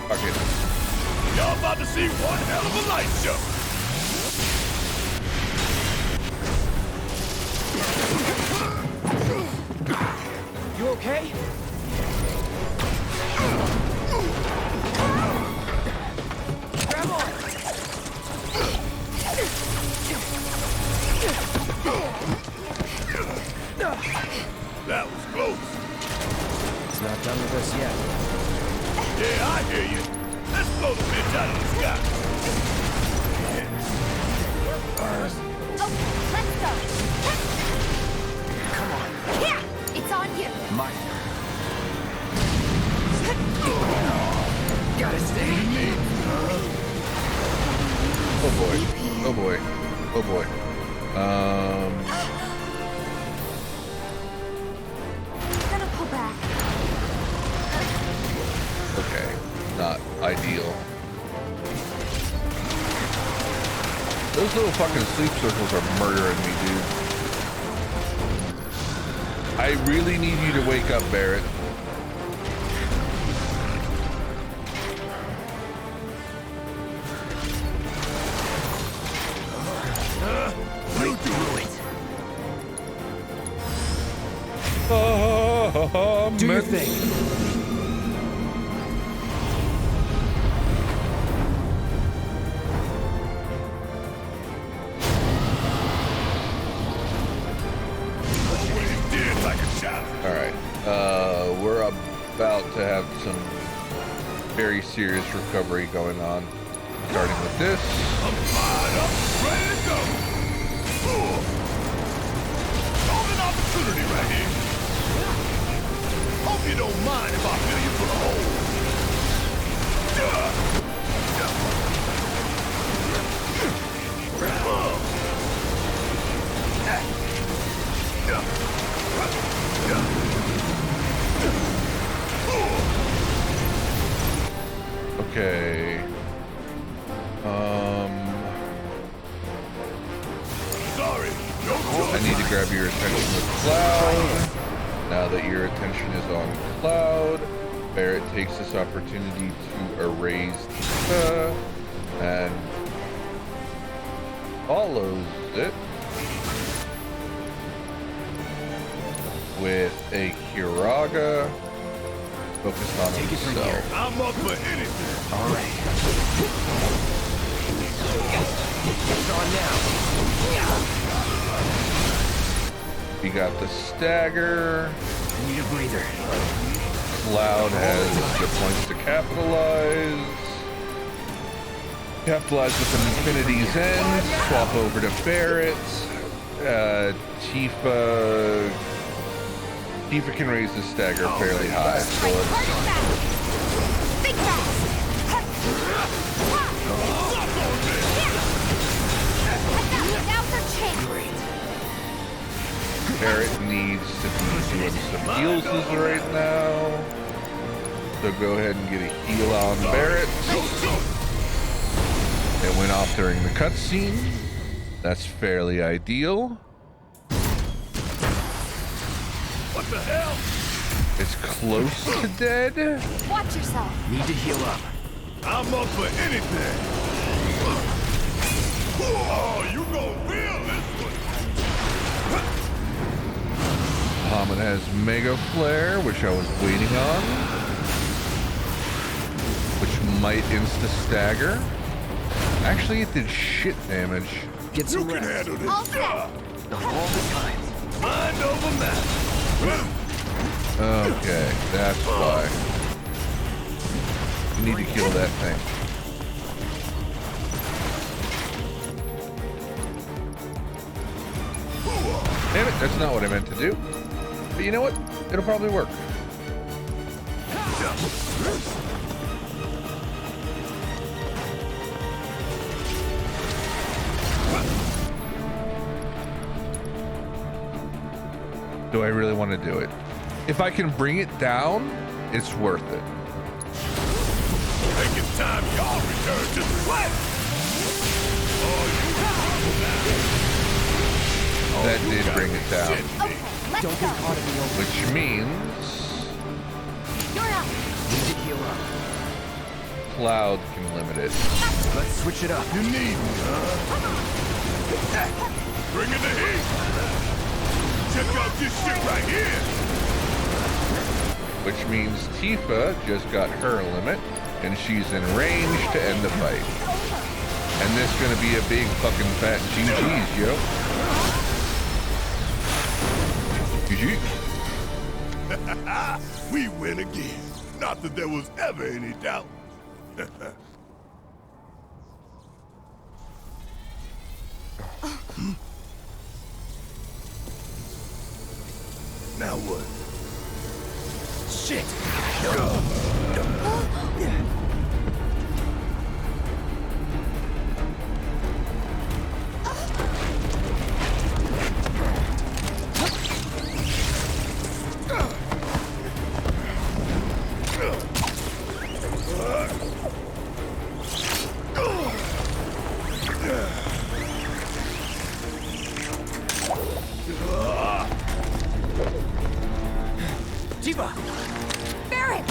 K: Fuck it.
C: Y'all about to see one hell of a light show.
E: You okay? Grab on!
C: That was close.
E: It's not done with us yet.
C: Yeah, I hear you. Let's blow the bitch out of the sky.
J: Okay, let's go.
E: Come on.
J: Yeah, it's on you.
E: My Gotta stay.
K: Oh boy. Oh boy. Oh boy.
J: Gonna pull back.
K: Okay. Not ideal. Those little fucking sleep circles are murdering me, dude. I really need you to wake up, Barrett.
C: You do it.
E: Do your thing.
K: Alright. We're about to have some very serious recovery going on. Starting with this.
C: I'm fired up, ready to go. Golden opportunity right here. Hope you don't mind if I fill you full of holes.
K: Okay.
C: Sorry, no
K: I need to grab your attention with Cloud. Now that your attention is on Cloud, Barrett takes this opportunity to erase Tifa and follows it with a Kiraga focused on himself.
C: I'm up for anything.
E: All right. It's on now.
K: We got the stagger.
E: Need a breather.
K: Cloud has the points to capitalize. Capitalize with an Infinity's End. Swap over to Barrett. Tifa can raise the stagger fairly high, so let's...
J: Think fast. Now for change.
K: Barrett needs to be doing some heals right now. So go ahead and get a heal on Barrett. It went off during the cutscene. That's fairly ideal.
C: What the hell?
K: It's close to dead.
J: Watch yourself.
E: Need to heal up.
C: I'm up for anything. Oh, you gon' feel this one.
K: Hammond has Mega Flare, which I was waiting on. Which might insta-stagger. Actually, it did shit damage.
E: Get some rest.
C: Handle this.
J: All set.
E: Of all the times.
C: Mind over matter.
K: Okay, that's why. You need to kill that thing. Damn it, that's not what I meant to do. But you know what? It'll probably work. Do I really want to do it? If I can bring it down, it's worth it.
C: I think it's time y'all return to the planet.
K: That did bring it down.
J: Okay, let's
D: Don't
J: go.
D: get caught in the open.
K: Which means
J: You're up.
E: Need to heal up.
K: Cloud can limit it.
E: Let's switch it up.
C: You need me, huh? Bring in the heat. Check out this shit right here.
K: Which means Tifa just got her limit, and she's in range to end the fight. And this is gonna be a big fucking fat GG's, yo. GG.
C: We win again. Not that there was ever any doubt. Now what?
E: Shit!
J: Jiva! Barret!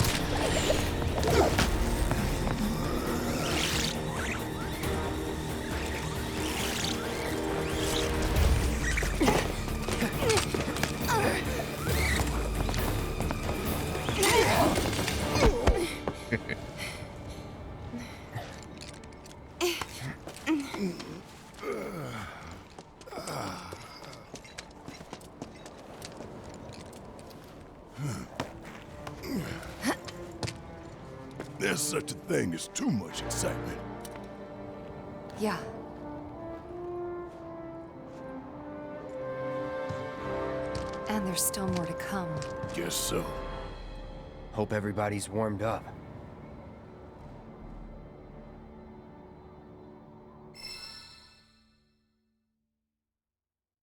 C: There's such a thing as too much excitement.
I: Yeah. And there's still more to come.
C: Guess so.
E: Hope everybody's warmed up.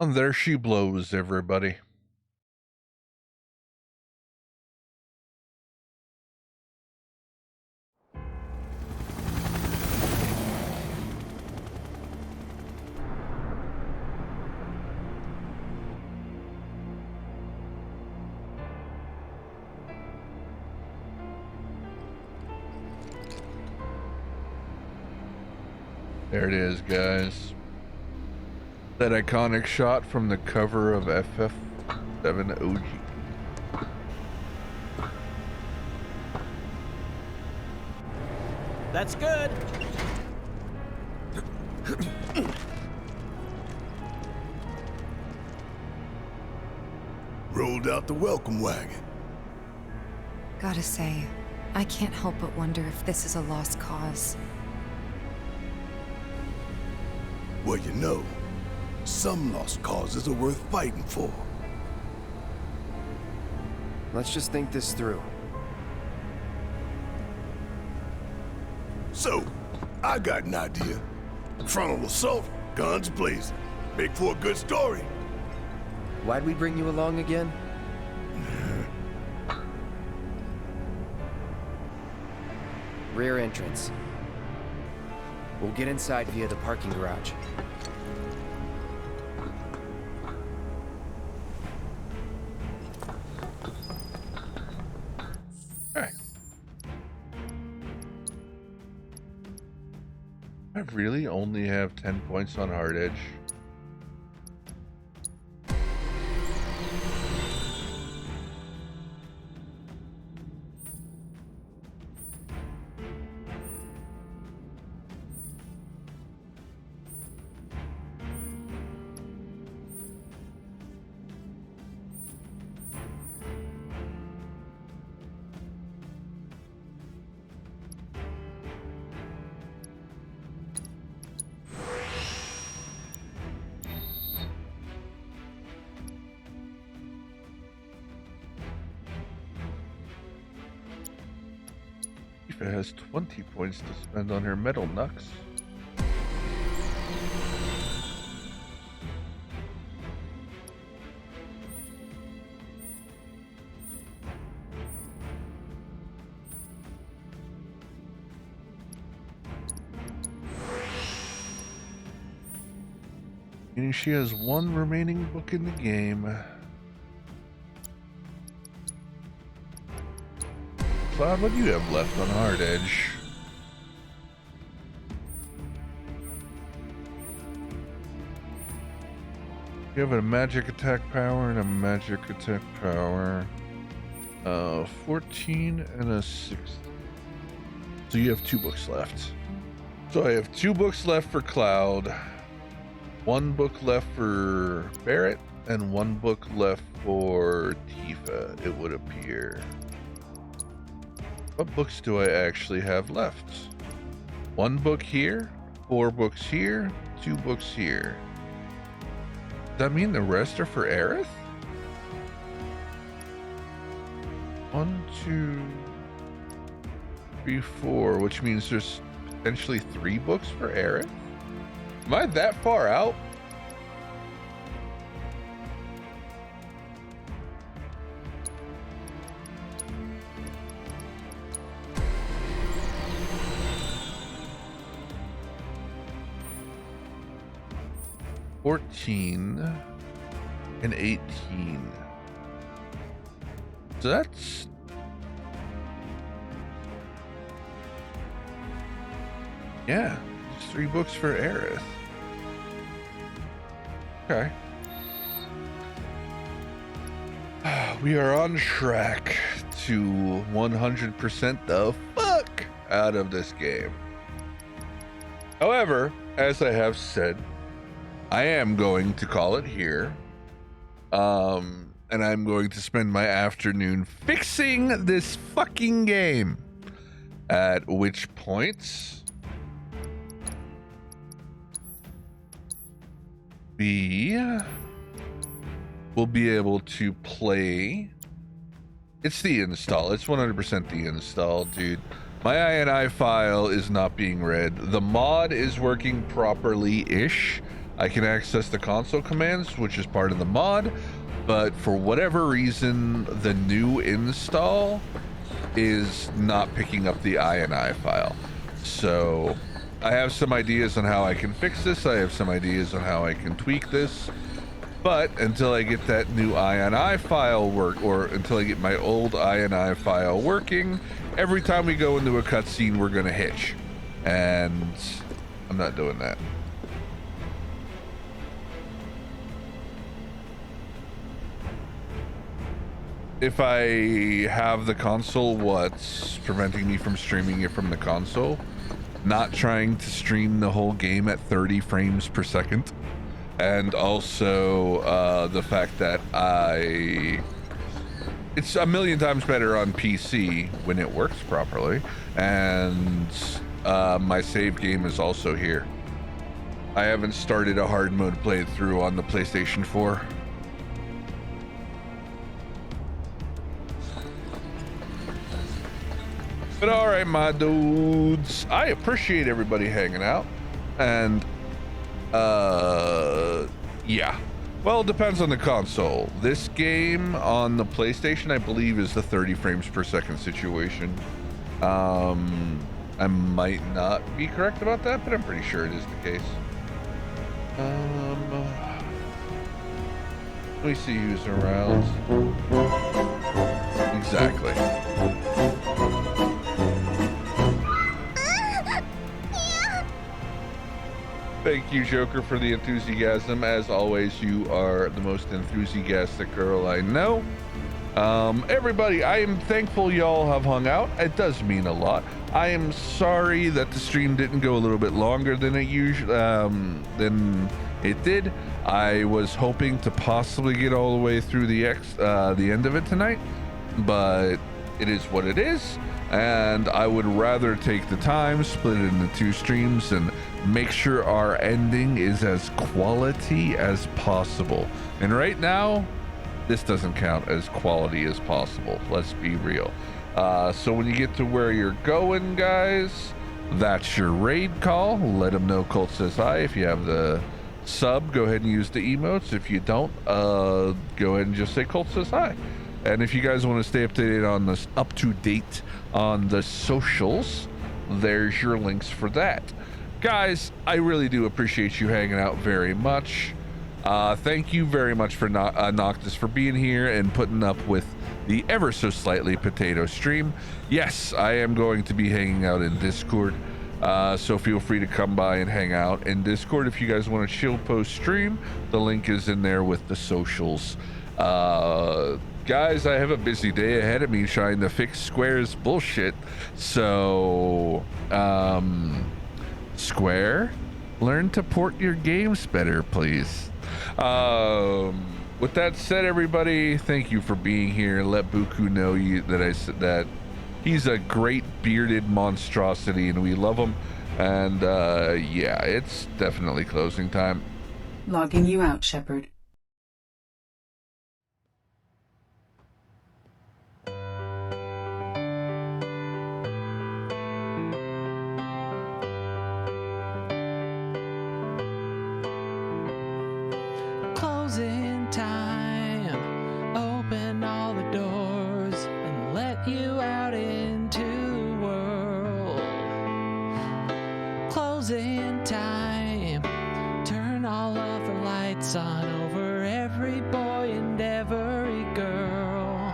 K: And there she blows, everybody. There it is, guys. That iconic shot from the cover of FF7 OG.
D: That's good.
C: Rolled out the welcome wagon.
I: Gotta say, I can't help but wonder if this is a lost cause.
C: Well, you know, some lost causes are worth fighting for.
E: Let's just think this through.
C: So, I got an idea. Frontal assault, guns blazing. Make for a good story.
E: Why'd we bring you along again? Rear entrance. We'll get inside via the parking garage.
K: Alright. I really only have 10 points on Hard Edge. It has 20 points to spend on her metal nux. Meaning she has one remaining book in the game. Cloud, what do you have left on Hard Edge? You have a magic attack power and a magic attack power. 14 and a 6. So you have 2 books left. So I have 2 books left for Cloud, 1 book left for Barrett, and 1 book left for Tifa, it would appear. What books do I actually have left? 1 book here, 4 books here, 2 books here. Does that mean the rest are for Aerith? 1, 2, 3, 4, which means there's potentially 3 books for Aerith? Am I that far out? $14 and 18. So that's yeah, just 3 books for Aerith. Okay. We are on track to 100% the fuck out of this game. However, as I have said, I am going to call it here. And I'm going to spend my afternoon fixing this fucking game. At which point we will be able to play. It's the install. It's 100% the install, dude. My INI file is not being read. The mod is working properly-ish. I can access the console commands, which is part of the mod, but for whatever reason, the new install is not picking up the INI file. So I have some ideas on how I can fix this. I have some ideas on how I can tweak this. But until I get that new INI file or until I get my old INI file working, every time we go into a cutscene, we're gonna hitch. And I'm not doing that. If I have the console, what's preventing me from streaming it from the console? Not trying to stream the whole game at 30 frames per second. And also the fact that it's a million times better on PC when it works properly. And my save game is also here. I haven't started a hard mode playthrough on the PlayStation 4. But all right, my dudes, I appreciate everybody hanging out. And yeah, well, it depends on the console. This game on the PlayStation, I believe, is the 30 frames per second situation. I might not be correct about that, but I'm pretty sure it is the case. Let me see who's around. Exactly. Thank you, Joker, for the enthusiasm. As always, you are the most enthusiastic girl I know. Everybody, I am thankful y'all have hung out. It does mean a lot. I am sorry that the stream didn't go a little bit longer than it usually than it did. I was hoping to possibly get all the way through the end of it tonight, but it is what it is. And I would rather take the time, split it into 2 streams, and make sure our ending is as quality as possible. And right now, this doesn't count as quality as possible. Let's be real. So when you get to where you're going, guys, that's your raid call. Let them know Colt says hi. If you have the sub, go ahead and use the emotes. If you don't, go ahead and just say Colt says hi. And if you guys want to stay up to date on the socials, there's your links for that. Guys, I really do appreciate you hanging out very much. Thank you very much for Noctis for being here and putting up with the ever so slightly potato stream. Yes, I am going to be hanging out in Discord, so feel free to come by and hang out in Discord if you guys want to chill post stream. The link is in there with the socials. Guys, I have a busy day ahead of me trying to fix Square's bullshit, so Square, learn to port your games better, please. With that said, everybody, thank you for being here. Let Buku know that he's a great bearded monstrosity and we love him. And yeah, it's definitely closing time.
P: Logging you out, Shepard.
Q: Closing time. Open all the doors and let you out into the world. Closing time. Turn all of the lights on over every boy and every girl.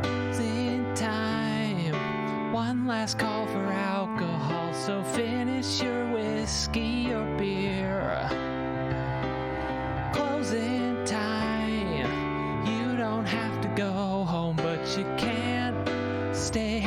Q: Closing time. One last call for alcohol, so finish your whiskey or beer. Closing time. You don't have to go home, but you can't stay